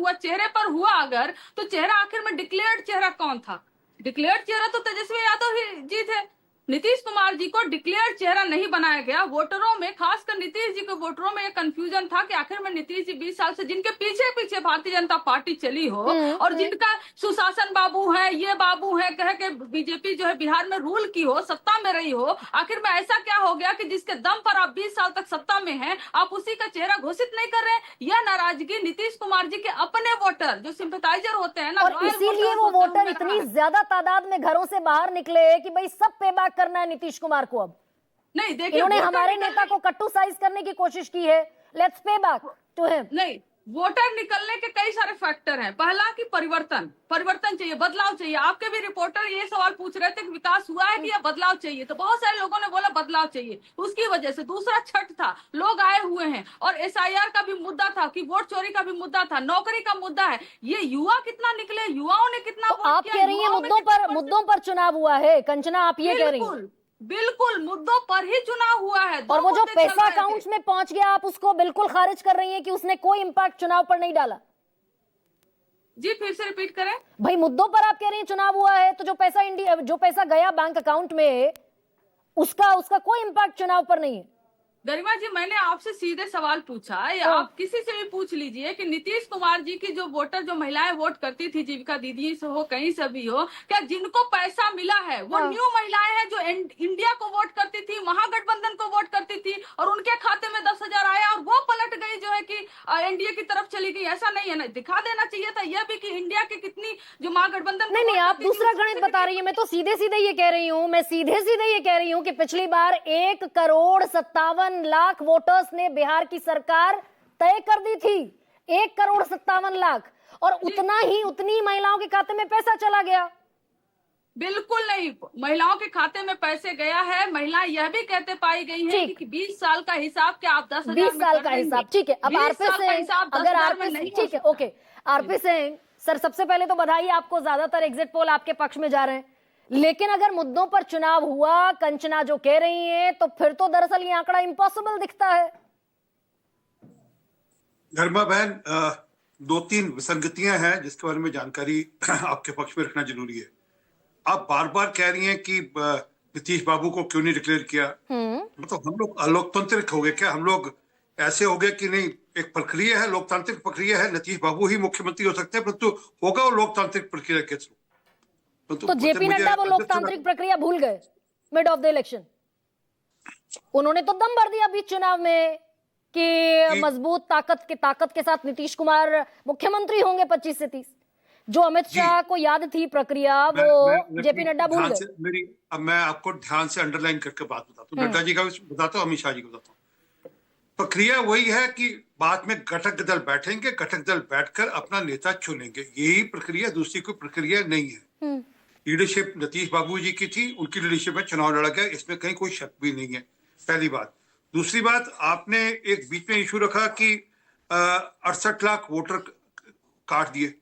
हुआ अगर, तो चेहरा आखिर में डिक्लेयर्ड चेहरा कौन था? डिक्लेयर्ड चेहरा तो तेजस्वी यादव ही जी थे। नीतीश कुमार जी को डिक्लेयर चेहरा नहीं बनाया गया। वोटरों में, खासकर नीतीश जी के वोटरों में एक कंफ्यूजन था कि आखिर में नीतीश जी 20 साल से जिनके पीछे पीछे भारतीय जनता पार्टी चली हो और जिनका सुशासन बाबू है, ये बाबू है कह के बीजेपी जो है बिहार में रूल की हो, सत्ता में रही हो, आखिर में ऐसा क्या हो गया कि जिसके दम पर आप 20 साल तक सत्ता में हैं, आप उसी का चेहरा घोषित नहीं कर रहे? यह नाराजगी नीतीश कुमार जी के अपने वोटर जो सिंपैथाइजर होते हैं ना, और इसीलिए वो वोटर इतनी ज्यादा तादाद में घरों से बाहर निकले कि भाई सब पेबैक करना है नीतीश कुमार को। अब नहीं देखिए, इन्होंने हमारे नेता को कट्टू साइज करने की कोशिश की है। Let's pay back to him. नहीं वोटर निकलने के कई सारे फैक्टर हैं। पहला कि परिवर्तन चाहिए, बदलाव चाहिए। आपके भी रिपोर्टर ये सवाल पूछ रहे थे कि विकास हुआ है कि या बदलाव चाहिए, तो बहुत सारे लोगों ने बोला बदलाव चाहिए, उसकी वजह से। दूसरा छठ था, लोग आए हुए हैं, और एसआईआर का भी मुद्दा था कि वोट चोरी का भी मुद्दा था, नौकरी का मुद्दा है। ये युवा कितना निकले, युवाओं ने कितना तो वोट आप किया, कह रही हैं युवाओं में मुद्दों पर चुनाव हुआ है, कंचना, आप ये कह रही हैं? बिल्कुल बिल्कुल, मुद्दों पर ही चुनाव हुआ है। और वो जो मुद्दे चल पैसा रहे थे। अकाउंट्स में पहुंच गया, आप उसको बिल्कुल खारिज कर रही हैं कि उसने कोई इंपैक्ट चुनाव पर नहीं डाला? जी फिर से रिपीट करें। भाई मुद्दों पर आप कह रही हैं चुनाव हुआ है, तो जो पैसा गया बैंक अकाउंट में, उसका कोई इंपैक्ट चुनाव पर नहीं है। गरिमा जी, मैंने आपसे सीधे सवाल पूछा, या आप किसी से भी पूछ लीजिए कि नीतीश कुमार जी की जो वोटर, जो महिलाएं वोट करती थी, जीविका दीदी से हो, कहीं से भी हो, क्या जिनको पैसा मिला है वो न्यू महिलाएं हैं जो इंडिया को वोट करती थी, महागठबंधन को वोट करती थी, और उनके खाते में 10,000 आया और वो पलट गई जो है कि एनडीए की तरफ चली गई? ऐसा नहीं है ना, दिखा देना चाहिए था यह भी कि इंडिया की कितनी जो महागठबंधन को नहीं वोट आप करती थी, दूसरा उसमें गणित से बता रही है। मैं तो सीधे सीधे ये कह रही हूं, कि पिछली बार 1,57,00,000 वोटर्स ने बिहार की सरकार तय कर दी थी। 1,57,00,000, और उतनी महिलाओं के खाते में पैसा चला गया। बिल्कुल नहीं, महिलाओं के खाते में पैसे गया है। महिलाएं यह भी कहते पाई गई हैं कि 20 साल का हिसाब क्या आप 10,000 20 साल का हिसाब, ठीक है। अब आरपी सिंह, अगर आरपी, ठीक है, ओके, आरपी सिंह सर, सबसे पहले तो बधाई आपको, ज्यादातर एग्जिट पोल आपके पक्ष में जा रहे हैं। लेकिन अगर मुद्दों पर चुनाव हुआ, कंचना जो कह रही हैं, तो फिर तो दरअसल ये आंकड़ा इम्पॉसिबल दिखता है। गरिमा बहन, 2-3 विसंगतियां हैं जिसके बारे में जानकारी आपके पक्ष में रखना जरूरी है। आप बार बार कह रही हैं कि नीतीश बाबू को क्यों नहीं डिक्लेयर किया। मतलब हम लोग अलोकतांत्रिक हो गए क्या? हम लोग ऐसे हो गए कि नहीं, एक प्रक्रिया है, लोकतांत्रिक प्रक्रिया है, नीतीश बाबू ही मुख्यमंत्री हो सकते हैं, परंतु होगा वो लोकतांत्रिक प्रक्रिया के थ्रू। तो जेपी नड्डा वो लोकतांत्रिक प्रक्रिया भूल गए मिड ऑफ द इलेक्शन। उन्होंने तो दम भर दिया बीच चुनाव में कि मजबूत ताकत के साथ नीतीश कुमार मुख्यमंत्री होंगे 25 से 30। जो अमित शाह को याद थी प्रक्रिया, वो जेपी नड्डा भूल गए। अब मैं आपको ध्यान से अंडरलाइन करके बात बताता हूँ, नड्डा जी का भी बताता हूँ, अमित शाह जी को बताता हूँ। प्रक्रिया वही है कि बाद में घटक दल बैठेंगे, घटक दल बैठकर अपना नेता चुनेंगे, यही प्रक्रिया, दूसरी कोई प्रक्रिया नहीं है। लीडरशिप नीतीश बाबू जी की थी, उनकी लीडरशिप में चुनाव लड़ा गया, इसमें कहीं कोई शक भी नहीं है, पहली बात। दूसरी बात, आपने एक बीच में इशू रखा कि 68 लाख वोटर काट दिए।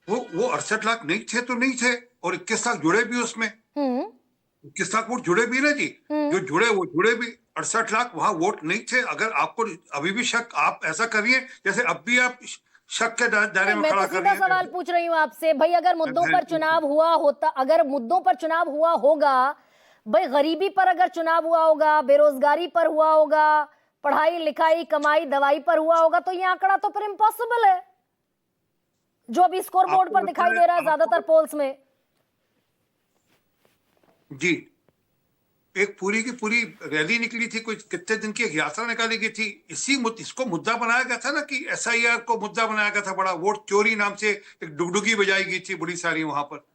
वो 68 लाख नहीं थे तो नहीं थे, और 21 लाख जुड़े भी उसमें। 21 लाख वोट जुड़े भी ना जी, जो जुड़े वो जुड़े भी। 68 लाख वहां वोट नहीं थे। अगर आपको अभी भी शक, आप ऐसा करिए जैसे अब भी आप शक के दायरे में खड़ा कर रही हैं। सवाल पूछ रही हूँ आपसे, भाई अगर मुद्दों पर चुनाव हुआ होता, अगर मुद्दों पर चुनाव हुआ होगा, भाई गरीबी पर अगर चुनाव हुआ होगा, बेरोजगारी पर हुआ होगा, पढ़ाई लिखाई कमाई दवाई पर हुआ होगा, तो ये आंकड़ा तो फिर इम्पॉसिबल है जो अभी स्कोर बोर्ड पर दिखाई दे रहा है ज्यादातर पोल्स में। जी, एक पूरी की पूरी रैली निकली थी, कुछ कितने दिन की एक यात्रा निकाली गई थी, इसको मुद्दा बनाया गया था ना, कि एसआईआर को मुद्दा बनाया गया था बड़ा। वोट चोरी नाम से एक डुगडुगी बजाई गई थी बड़ी सारी वहां पर।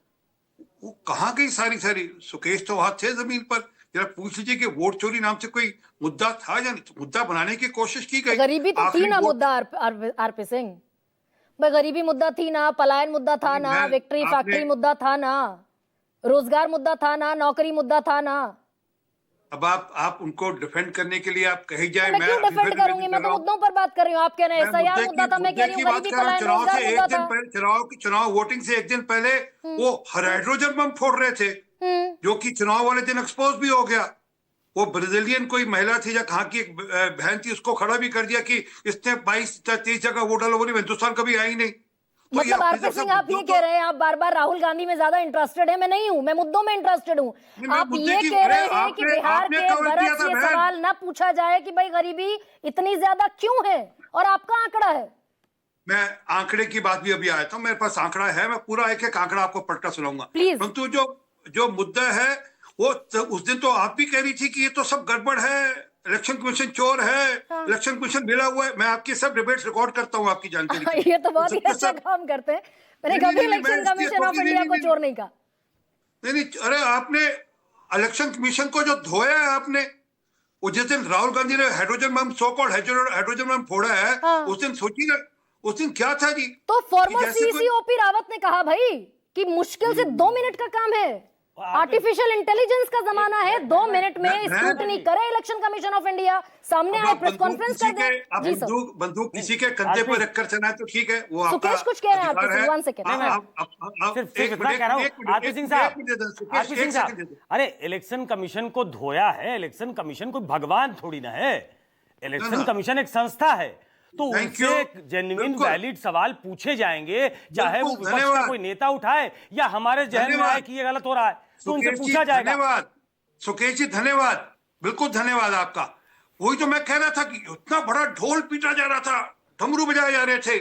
वो कहाँ गई सारी? सुकेश तो वहां थे जमीन पर। जरा पूछ लीजिए कि वोट चोरी नाम से कोई मुद्दा था या नहीं? मुद्दा बनाने की कोशिश की गई। गरीबी तो थी ना मुद्दा, आरपी सिंह भाई, गरीबी मुद्दा थी ना, पलायन मुद्दा था ना, विक्ट्री फैक्ट्री मुद्दा था ना, रोजगार मुद्दा था ना, नौकरी मुद्दा था ना। अब आप उनको डिफेंड करने के लिए आप कही जाए, मैं क्यों डिफेंड करूंगी? मैं तो मुद्दों पर बात कर रही हूँ। आप कह रहे हैं एसआईआर मुद्दा था, मैं कह रही हूँ गरीबी पलायन रोजगार मुद्दा था। चुनाव वोटिंग से एक दिन पहले वो हाइड्रोजन बम फोड़ रहे थे, जो कि चुनाव वाले दिन एक्सपोज भी हो गया। वो ब्राजीलियन कोई महिला थी या कहाँ की एक बहन थी, उसको खड़ा भी कर दिया कि इसने 22-23 जगह वोट डाला, वो हिंदुस्तान कभी आई नहीं। तो मतलब आरपी सिंह, आप ये कह रहे हैं, आप बार बार राहुल गांधी में ज्यादा इंटरेस्टेड है। मैं नहीं हूं, मैं मुद्दों में इंटरेस्टेड हूं। आप ये कह रहे हैं कि बिहार के बरस ये सवाल ना पूछा जाए कि भाई गरीबी इतनी ज्यादा क्यों है, और आपका आंकड़ा है। मैं आंकड़े की बात भी अभी आया था, मेरे पास आंकड़ा है, मैं पूरा एक एक आंकड़ा आपको पलटा सुनाऊंगा। परंतु जो मुद्दा है वो उस दिन तो आप भी कह रही थी कि ये तो सब गड़बड़ है, इलेक्शन कमीशन चोर है, इलेक्शन कमीशन मिला हुआ है। मैं आपकी सब डिबेट्स रिकॉर्ड करता हूँ आपकी जानकारी। ये तो बहुत ही अच्छा काम करते हैं। मैंने कभी इलेक्शन कमीशन ऑफ इंडिया को चोर नहीं कहा। नहीं, अरे आपने इलेक्शन कमीशन को जो धोया है आपने, वो जिस दिन राहुल गांधी ने hydrogen bomb, so called hydrogen bomb फोड़ा है, उस दिन सोचिए ना, उस दिन क्या था जी? तो फॉर्मर जैसे कोई- सीसीओपी रावत ने कहा भाई कि मुश्किल से 2 मिनट का काम है, आर्टिफिशियल इंटेलिजेंस का जमाना है, 2 मिनट में स्क्रूटनी करे इलेक्शन कमिशन ऑफ इंडिया, सामने आए, प्रेस कॉन्फ्रेंस कर दे। जी सर, बंदूक किसी के कंधे पर रखकर चलाए तो ठीक है, वो आपका सुकेश कुछ कह रहे हैं अधिकार आरपी है। सिंह, 1 सेकंड। सिर्फ इतना कह रहा हूं आरपी सिंह साहब, आरपी सिंह साहब, अरे इलेक्शन कमीशन को धोया है, इलेक्शन कमीशन कोई भगवान थोड़ी ना है, इलेक्शन कमीशन एक संस्था है, तो उनसे जेन्युइन वैलिड सवाल पूछे जाएंगे, चाहे वो विपक्ष का कोई नेता उठाए या हमारे जहन में आए कि ये गलत हो रहा है, तो उनसे पूछा जाएगा। धन्यवाद सुकेश जी, धन्यवाद, बिल्कुल धन्यवाद आपका। वही तो मैं कह रहा था कि इतना बड़ा ढोल पीटा जा रहा था, डमरू बजाए जा रहे थे,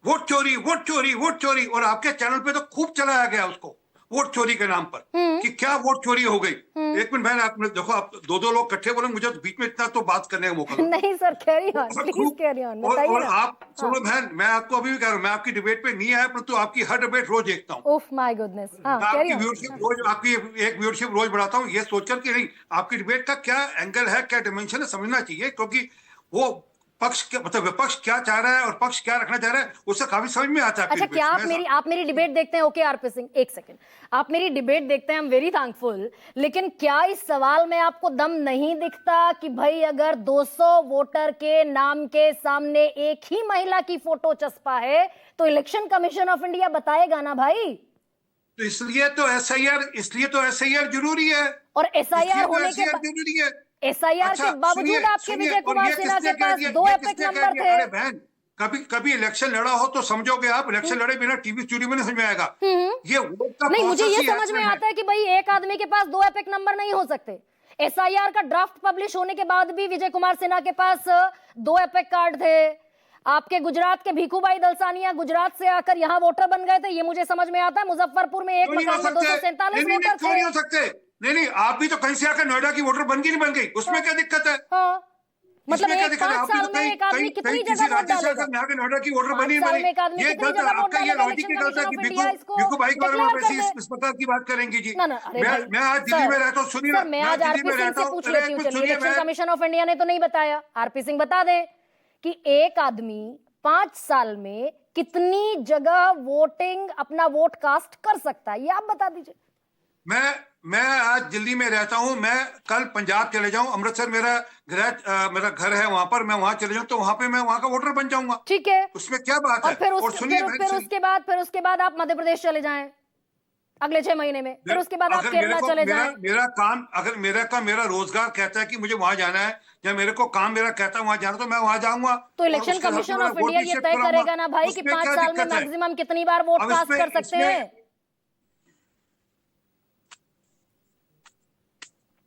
वोट चोरी वोट चोरी वोट चोरी, और आपके चैनल पे तो खूब चलाया गया उसको वोट चोरी के नाम पर कि क्या वोट चोरी हो गई। एक मिनट बहन, आपने देखो, आप दो लोग इकट्ठे बोले, मुझे तो बीच में इतना तो बात करने का मौका दो। नहीं sir, carry on, please carry on, बताइए और ना। आप सुनो बहन, मैं आपको अभी भी कह रहा हूँ, मैं आपकी डिबेट पे नहीं आया, परंतु आपकी हर डिबेट रोज देखता हूँ। ओह माय गुडनेस, हां मैं कैरी आपकी ऑन। व्यूअरशिप रोज, आपकी एक व्यूअरशिप रोज बढ़ाता हूँ, ये सोचकर कि नहीं आपकी डिबेट का क्या एंगल है, क्या डिमेंशन है, समझना चाहिए, क्योंकि वो पक्ष मतलब विपक्ष क्या चाह रहा है और पक्ष क्या रखना चाह रहा है, उससे काफी समझ में आता है। अच्छा, क्या आप मेरी डिबेट देखते हैं? ओके आरपी सिंह, 1 सेकंड, आप मेरी डिबेट देखते हैं, आई एम वेरी थैंकफुल, लेकिन क्या इस सवाल में आपको दम नहीं दिखता कि भाई अगर 200 वोटर के नाम के सामने एक ही महिला की फोटो चस्पा है तो इलेक्शन कमीशन ऑफ इंडिया बताएगा ना भाई? तो इसलिए तो एसआईआर जरूरी है, और एसआईआर होने के जरूरी है। एसआईआर के बावजूद आपके विजय कुमार सिन्हा के पास 2 एपिक नंबर थे। अरे बहन, कभी इलेक्शन लड़ा हो तो समझोगे आप, इलेक्शन लड़े बिना टीवी स्टूडियो में नहीं समझ में आएगा। ये वोट का नहीं, मुझे process ये ही समझ ऐसा में है। आता है कि भाई एक आदमी के पास 2 एपिक नंबर नहीं हो सकते। एसआईआर का ड्राफ्ट पब्लिश होने के बाद भी विजय कुमार सिन्हा के पास 2 एपिक कार्ड थे। आपके गुजरात के भीखूभाई दलसानिया गुजरात से आकर यहाँ वोटर बन गए थे, ये मुझे समझ में आता है। मुजफ्फरपुर में एक मकान में 247 वोटर क्यों नहीं हो थे। सकते? नहीं, आप भी तो कहीं से आकर नोएडा की वोटर बन गई, नहीं बन गई, उसमें क्या दिक्कत है? हाँ, मतलब इसमें क्या एक दिक्कत है? 5 आप भी साल तो में एक आदमी कितनी जगह वोट डालेगा? नोएडा की वोटर 5 बनी साल में एक आदमी ये कितनी गलत है जगह वोट आपका, ये डालेगा? लॉजिक की इलेक्शन गलत है कमीशन कि ऑफ इंडिया इसको बिकू भाई के बारे में आप डिक्लेयर कर ऐसी दे। इस प्रकार की बात करेंगी जी। ना, अरे भाई, मैं आज दिल्ली में रहता हूँ, सुनिए ना, सर मैं आज दिल्ली आरपी में सिंह रहता से हूँ, पूछ अरे लेती हूँ, कुछ चलिए। सुनिए, इलेक्शन कमीशन ऑफ इंडिया ने तो नहीं बताया, आरपी सिंह बता दे कि एक आदमी 5 साल में कितनी जगह वोटिंग अपना वोट कास्ट कर सकता है, ये आप बता दीजिए। मैं आज दिल्ली में रहता हूं, मैं कल पंजाब चले जाऊं, अमृतसर मेरा घर है, वहां पर मैं वहां चले जाऊं तो वहां पे मैं वहां का वोटर बन जाऊंगा। ठीक है, उसमें क्या बात और है? फिर और सुनिए, फिर उसके बाद आप मध्य प्रदेश चले जाएं अगले 6 महीने में, फिर उसके बाद आप केरला चले जाएं। मेरा रोजगार कहता है कि मुझे वहां जाना है, या मेरे को काम मेरा कहता है वहां जाना, तो मैं वहां जाऊंगा। तो इलेक्शन कमीशन ऑफ इंडिया ये तय करेगा ना भाई कि 5 साल में मैक्सिमम कितनी बार वोट कास्ट कर सकते हैं।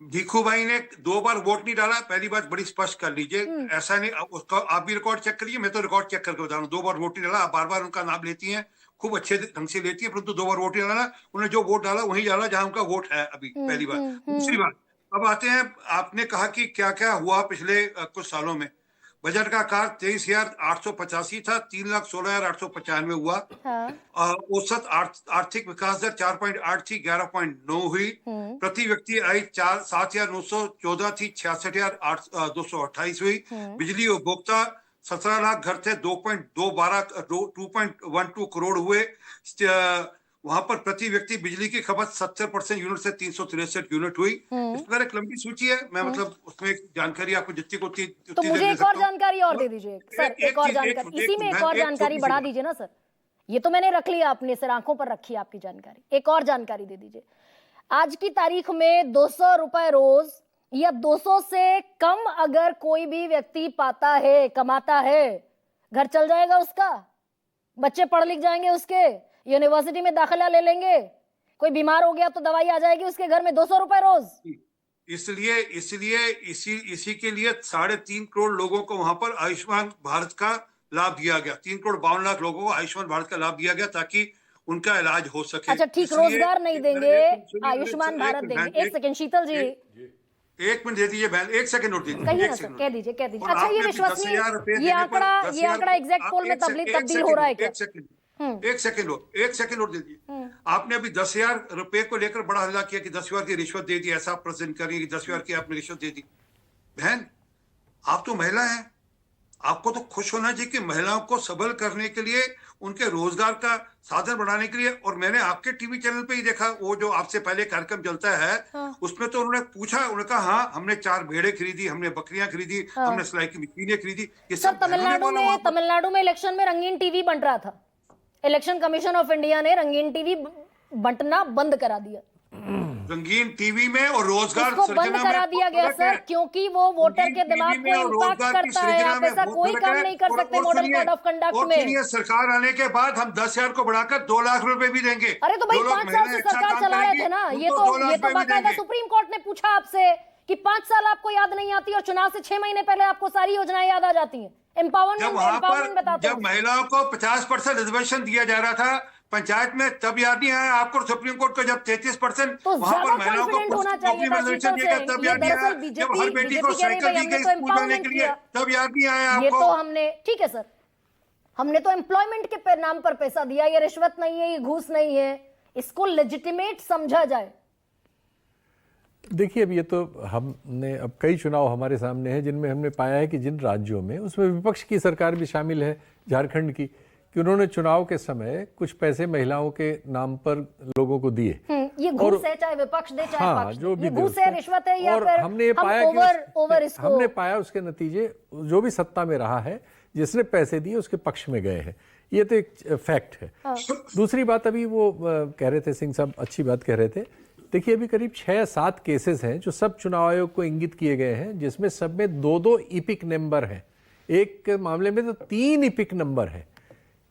भीखू भाई ने 2 बार वोट नहीं डाला, पहली बात बड़ी स्पष्ट कर लीजिए, ऐसा नहीं, उसका आप भी रिकॉर्ड चेक करिए, मैं तो रिकॉर्ड चेक करके बता रहा हूँ। 2 बार वोट नहीं डाला, आप बार उनका नाम लेती हैं, खूब अच्छे ढंग से लेती है, परंतु 2 बार वोट नहीं डाला। उन्होंने जो वोट डाला वही डाला जहां उनका वोट है अभी, पहली बात। दूसरी बात, अब आते हैं, आपने कहा कि क्या क्या हुआ पिछले कुछ सालों में। बजट का आकार 23,885 था, 3,16,895 हुआ। औसत आर्थिक विकास दर 4.8 थी, 11.9 हुई। प्रति व्यक्ति आय 7,914 थी, 66,228 हुई। बिजली उपभोक्ता 17 लाख घर थे, 2.12 करोड़ हुए। वहां पर प्रति व्यक्ति बिजली की खपत 70% यूनिट से 363 यूनिट हुई। इस प्रकार एक लंबी सूची है, मैं मतलब उसमें जानकारी आपको जितनी को उतनी तो मुझे एक और जानकारी और दे दीजिए सर, एक और जानकारी इसी में एक और जानकारी बढ़ा दीजिए ना सर। ये तो मैंने रख लिया अपने सर, आंखों पर रखी आपकी जानकारी, एक और जानकारी दे दीजिए। आज की तारीख में 200 रुपए रोज या 200 से कम अगर कोई भी व्यक्ति पाता है, कमाता है, घर चल जाएगा उसका, बच्चे पढ़ लिख जाएंगे, उसके यूनिवर्सिटी में दाखिला ले लेंगे, कोई बीमार हो गया तो दवाई आ जाएगी उसके घर में, 200 रुपए रोज। इसलिए इसी के लिए 3.5 करोड़ लोगों को वहां पर आयुष्मान भारत का लाभ दिया गया। 3,52,00,000 लोगों को आयुष्मान भारत का लाभ दिया गया ताकि उनका इलाज हो सके। अच्छा ठीक, रोजगार नहीं देंगे, आयुष्मान भारत देंगे। 1 सेकंड शीतल जी, 1 मिनट दे दीजिए बहन, 1 सेकंड नोट दीजिए, कहिए ना सर, कह दीजिए। अच्छा ये विश्वसनीय, ये आंकड़ा एग्जैक्ट पोल में तब्दील हो रहा है क्या? 1 सेकंड नोट दे दीजिए। आपने अभी 10,000 रुपए को लेकर बड़ा हल्ला किया कि 10,000 की रिश्वत दे दी, ऐसा प्रेजेंट करिए कि 10,000 की आपने रिश्वत दे दी। बहन, आप तो महिला हैं, आपको तो खुश होना चाहिए कि महिलाओं को सबल करने के लिए, उनके रोजगार का साधन बढ़ाने के लिए। और मैंने आपके टीवी चैनल पे ही देखा, वो जो आपसे पहले कार्यक्रम चलता है, उसमें तो उन्होंने पूछा, उन्होंने कहा हाँ हमने 4 भेड़ें खरीदी, हमने बकरियां खरीदी, हमने सिलाई की मशीनें खरीदी। ये सर, सब तमिलनाडु में इलेक्शन में रंगीन टीवी बंट रहा था। इलेक्शन कमीशन ऑफ इंडिया ने रंगीन टीवी बंटना बंद करा दिया, रंगीन टीवी में और रोजगार उसको बंद करा दिया गया सर, क्योंकि वो वोटर के दिमाग को इम्पैक्ट करता है। आप ऐसा कोई काम नहीं कर सकते मॉडल कोड ऑफ कंडक्ट में। सरकार आने के बाद हम 10,000 को बढ़ाकर 2 लाख रुपए भी देंगे। अरे तो भाई 5 साल से सरकार चला रहे थे ना, ये तो बाकायदा सुप्रीम कोर्ट ने पूछा आपसे कि 5 साल आपको याद नहीं आती और चुनाव से 6 महीने पहले आपको सारी योजनाएं याद आ जाती हैं। एम्पावरमेंट बताते हैं। जब महिलाओं को 50% रिजर्वेशन दिया जा रहा था पंचायत में, तब याद नहीं आया आपको? सुप्रीम कोर्ट को जब 33% तो वहां पर महिलाओं को रिजर्वेशन दिया गया, तब याद नहीं आया? जब हर बेटी को साइकिल दी गई स्कूल जाने के लिए, तब याद नहीं आया आपको? ये तो हमने, ठीक है सर, हमने तो एम्प्लॉयमेंट के नाम पर पैसा दिया। ये रिश्वत नहीं है, ये घूस नहीं है, इसको लेजिटिमेट समझा जाए। देखिए, अब ये तो हमने, अब कई चुनाव हमारे सामने हैं जिनमें हमने पाया है कि जिन राज्यों में, उसमें विपक्ष की सरकार भी शामिल है, झारखंड की, कि उन्होंने चुनाव के समय कुछ पैसे महिलाओं के नाम पर लोगों को दिए। ये घूस है, चाहे विपक्ष दे चाहे पक्ष दे, जो भी घूस है, रिश्वत है, या और फिर हमने ये पाया हमने पाया उसके नतीजे जो भी सत्ता में रहा है, जिसने पैसे दिए उसके पक्ष में गए हैं। ये तो एक फैक्ट है। दूसरी बात, अभी वो कह रहे थे, सिंह साहब अच्छी बात कह रहे थे। देखिए, अभी करीब 6-7 केसेस हैं जो सब चुनाव आयोग को इंगित किए गए हैं, जिसमें सब में 2-2 इपिक नंबर हैं। एक मामले में तो 3 इपिक नंबर है।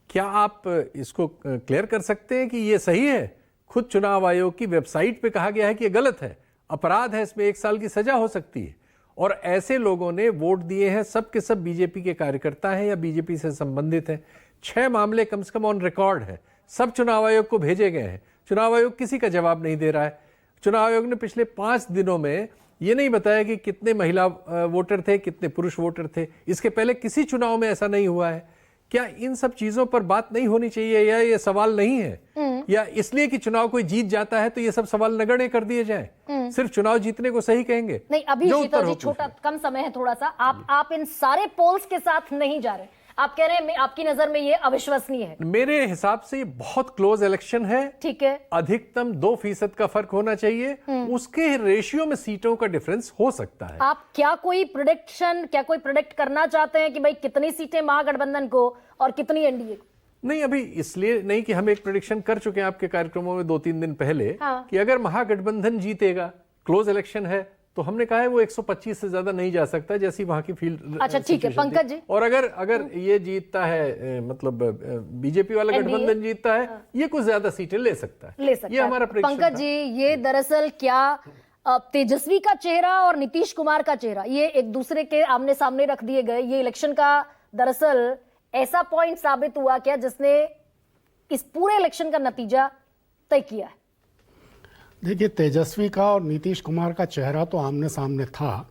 क्या आप इसको क्लियर कर सकते हैं कि ये सही है? खुद चुनाव आयोग की वेबसाइट पे कहा गया है कि ये गलत है, अपराध है, इसमें 1 साल की सजा हो सकती है। और ऐसे लोगों ने वोट दिए हैं, सब के सब बीजेपी के कार्यकर्ता हैं या बीजेपी से संबंधित हैं। 6 मामले कम से कम ऑन रिकॉर्ड है, सब चुनाव आयोग को भेजे गए हैं। चुनाव आयोग किसी का जवाब नहीं दे रहा है। चुनाव आयोग ने पिछले 5 दिनों में ये नहीं बताया कि कितने महिला वोटर थे, कितने पुरुष वोटर थे। इसके पहले किसी चुनाव में ऐसा नहीं हुआ है। क्या इन सब चीजों पर बात नहीं होनी चाहिए, या ये सवाल नहीं है, या इसलिए कि चुनाव कोई जीत जाता है तो ये सब सवाल नगण्य कर दिए जाए? सिर्फ चुनाव जीतने को सही कहेंगे? नहीं, अभी शीतल जी, छोटा कम समय है थोड़ा सा, आप इन सारे पोल्स के साथ नहीं जा रहे। आप कह रहे हैं आपकी नजर में ये अविश्वसनीय है। मेरे हिसाब से ये बहुत क्लोज इलेक्शन है। ठीक है, अधिकतम 2% का फर्क होना चाहिए, उसके रेशियो में सीटों का डिफरेंस हो सकता है। आप क्या कोई प्रोडिक्ट करना चाहते हैं कि भाई कितनी सीटें महागठबंधन को और कितनी एनडीए को? नहीं, अभी इसलिए नहीं कि हम एक प्रेडिक्शन कर चुके हैं आपके कार्यक्रमों में 2-3 दिन पहले, कि अगर महागठबंधन जीतेगा, क्लोज इलेक्शन है, तो हमने कहा है वो 125 से ज्यादा नहीं जा सकता, जैसी वहां की फील्ड। अच्छा, ठीक है पंकज जी। और अगर ये जीतता है, मतलब बीजेपी वाला गठबंधन जीतता है, ये कुछ ज्यादा सीटें ले सकता है। ये हमारा प्रेडिक्शन पंकज जी, ये दरअसल क्या तेजस्वी का चेहरा और नीतीश कुमार का चेहरा, ये एक दूसरे के आमने सामने रख दिए गए, ये इलेक्शन का दरअसल ऐसा पॉइंट साबित हुआ क्या जिसने इस पूरे इलेक्शन का नतीजा तय किया है? देखिए, तेजस्वी का और नीतीश कुमार का चेहरा तो आमने सामने था,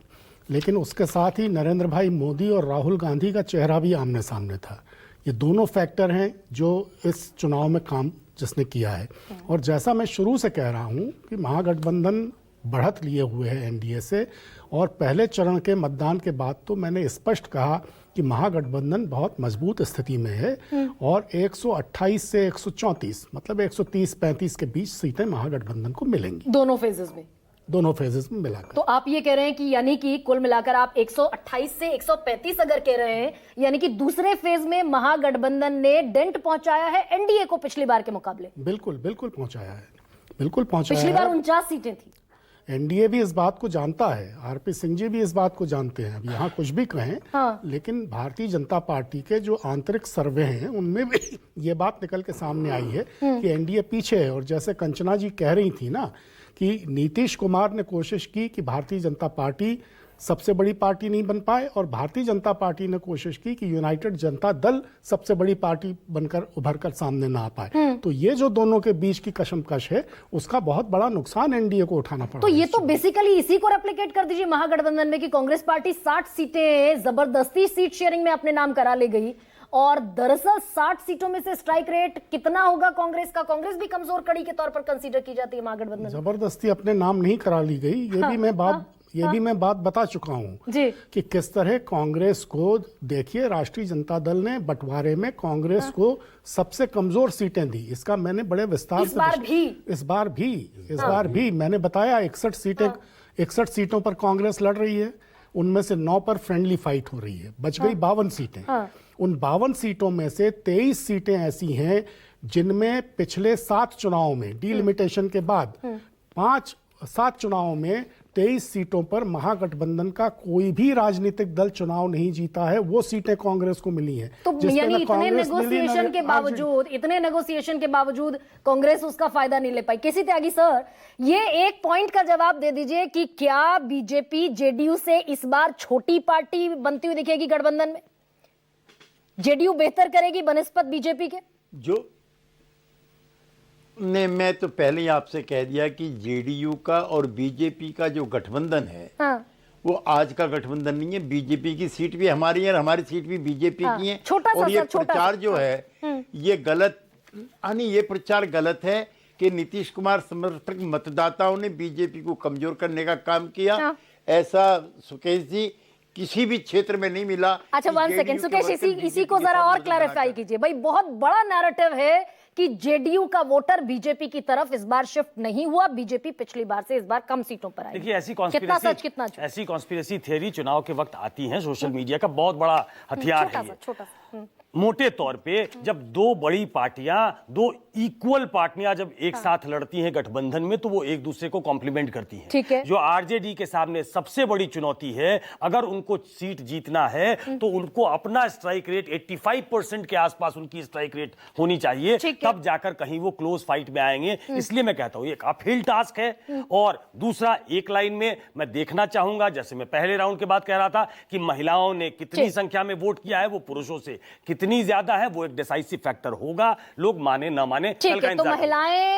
लेकिन उसके साथ ही नरेंद्र भाई मोदी और राहुल गांधी का चेहरा भी आमने सामने था। ये दोनों फैक्टर हैं जो इस चुनाव में काम जिसने किया है। और जैसा मैं शुरू से कह रहा हूं कि महागठबंधन बढ़त लिए हुए है एनडीए से, और पहले चरण के मतदान के बाद तो मैंने स्पष्ट कहा कि महागठबंधन बहुत मजबूत स्थिति में है, और 128 से 134 मतलब 130-35 के बीच सीटें महागठबंधन को मिलेंगी दोनों फेजेस में मिलाकर। तो आप ये कह रहे हैं कि यानी कि कुल मिलाकर आप 128 से 135 अगर कह रहे हैं, यानी कि दूसरे फेज में महागठबंधन ने डेंट पहुंचाया है एनडीए को पिछली बार के मुकाबले? बिल्कुल पहुंचाया है, बिल्कुल पहुंचाया। पिछली बार 49 सीटें थी। एनडीए भी इस बात को जानता है, आरपी सिंह जी भी इस बात को जानते हैं। अब यहाँ कुछ भी कहें, लेकिन भारतीय जनता पार्टी के जो आंतरिक सर्वे हैं उनमें भी ये बात निकल के सामने आई है कि एनडीए पीछे है। और जैसे कंचना जी कह रही थी ना कि नीतीश कुमार ने कोशिश की कि भारतीय जनता पार्टी सबसे बड़ी पार्टी नहीं बन पाए, और भारतीय जनता पार्टी ने कोशिश की कि यूनाइटेड जनता दल सबसे बड़ी पार्टी बनकर उभरकर सामने ना आ पाए। तो ये जो दोनों के बीच की कशमकश है, उसका बहुत बड़ा नुकसान एनडीए को उठाना पड़ा। तो ये तो बेसिकली इसी को रेप्लिकेट कर दीजिए महागठबंधन में कि कांग्रेस पार्टी 60 सीटें जबरदस्ती सीट शेयरिंग में अपने नाम करा ले गई, और दरअसल 60 सीटों में से स्ट्राइक रेट कितना होगा कांग्रेस का? कांग्रेस भी कमजोर कड़ी के तौर पर कंसीडर की जाती है महागठबंधन। जबरदस्ती अपने नाम नहीं करा ली गई, ये भी मैं बात ये भी मैं बात बता चुका हूं जी। कि किस तरह कांग्रेस को, देखिए राष्ट्रीय जनता दल ने बंटवारे में कांग्रेस को सबसे कमजोर सीटें दी। इसका मैंने बड़े विस्तार इस से बार भी मैंने बताया 61 सीटों पर कांग्रेस लड़ रही है, उनमें से 9 पर फ्रेंडली फाइट हो रही है, बच गई 52 सीटें। उन 52 सीटों में से 23 सीटें ऐसी हैं जिनमें पिछले 7 चुनावों में डीलिमिटेशन के बाद 7 चुनावों में 23 सीटों पर महागठबंधन का कोई भी राजनीतिक दल चुनाव नहीं जीता है, वो सीटें कांग्रेस को मिली हैं। तो यानी इतने नेगोशिएशन के बावजूद कांग्रेस उसका फायदा नहीं ले पाई। केसी त्यागी सर, ये एक पॉइंट का जवाब दे दीजिए कि क्या बीजेपी जेडीयू से इस बार छोटी पार्टी बनती हुई दिखेगी गठबंधन में? जेडीयू बेहतर करेगी बनिस्बत बीजेपी के? मैं तो पहले ही आपसे कह दिया कि जेडीयू का और बीजेपी का जो गठबंधन है, हाँ। वो आज का गठबंधन नहीं है। बीजेपी की सीट भी हमारी है और हमारी सीट भी बीजेपी की है। और ये प्रचार जो है ये गलत, ये प्रचार गलत है कि नीतीश कुमार समर्थक मतदाताओं ने बीजेपी को कमजोर करने का काम किया। ऐसा सुकेश जी किसी भी क्षेत्र में नहीं मिला। अच्छा 1 सेकंड सुकेश, इसी को जरा और क्लैरिफाई कीजिए भाई। बहुत बड़ा नैरेटिव है कि जेडीयू का वोटर बीजेपी की तरफ इस बार शिफ्ट नहीं हुआ, बीजेपी पिछली बार से इस बार कम सीटों पर आई। देखिए ऐसी कितना सच कितना झूठ? ऐसी कॉन्स्पिरेसी थियरी चुनाव के वक्त आती है, सोशल मीडिया का बहुत बड़ा हथियार है। छोटा सा मोटे तौर पे जब 2 बड़ी पार्टियां, 2 इक्वल पार्टियां जब एक साथ लड़ती हैं गठबंधन में, तो वो एक दूसरे को कॉम्प्लीमेंट करती हैं। ठीक है। जो आरजेडी के सामने सबसे बड़ी चुनौती है, अगर उनको सीट जीतना है तो उनको अपना स्ट्राइक रेट 85% के आसपास उनकी स्ट्राइक रेट होनी चाहिए, तब जाकर कहीं वो क्लोज फाइट में आएंगे। इसलिए मैं कहता हूं ये अपहिल टास्क है। और दूसरा, एक लाइन में मैं देखना चाहूंगा, जैसे मैं पहले राउंड के बाद कह रहा था कि महिलाओं ने कितनी संख्या में वोट किया है, वो पुरुषों से कितनी ज्यादा है, वो एक डिसाइसिव फैक्टर होगा। लोग माने ना माने, कल का ठीक है, तो इंतजार करें। महिलाएं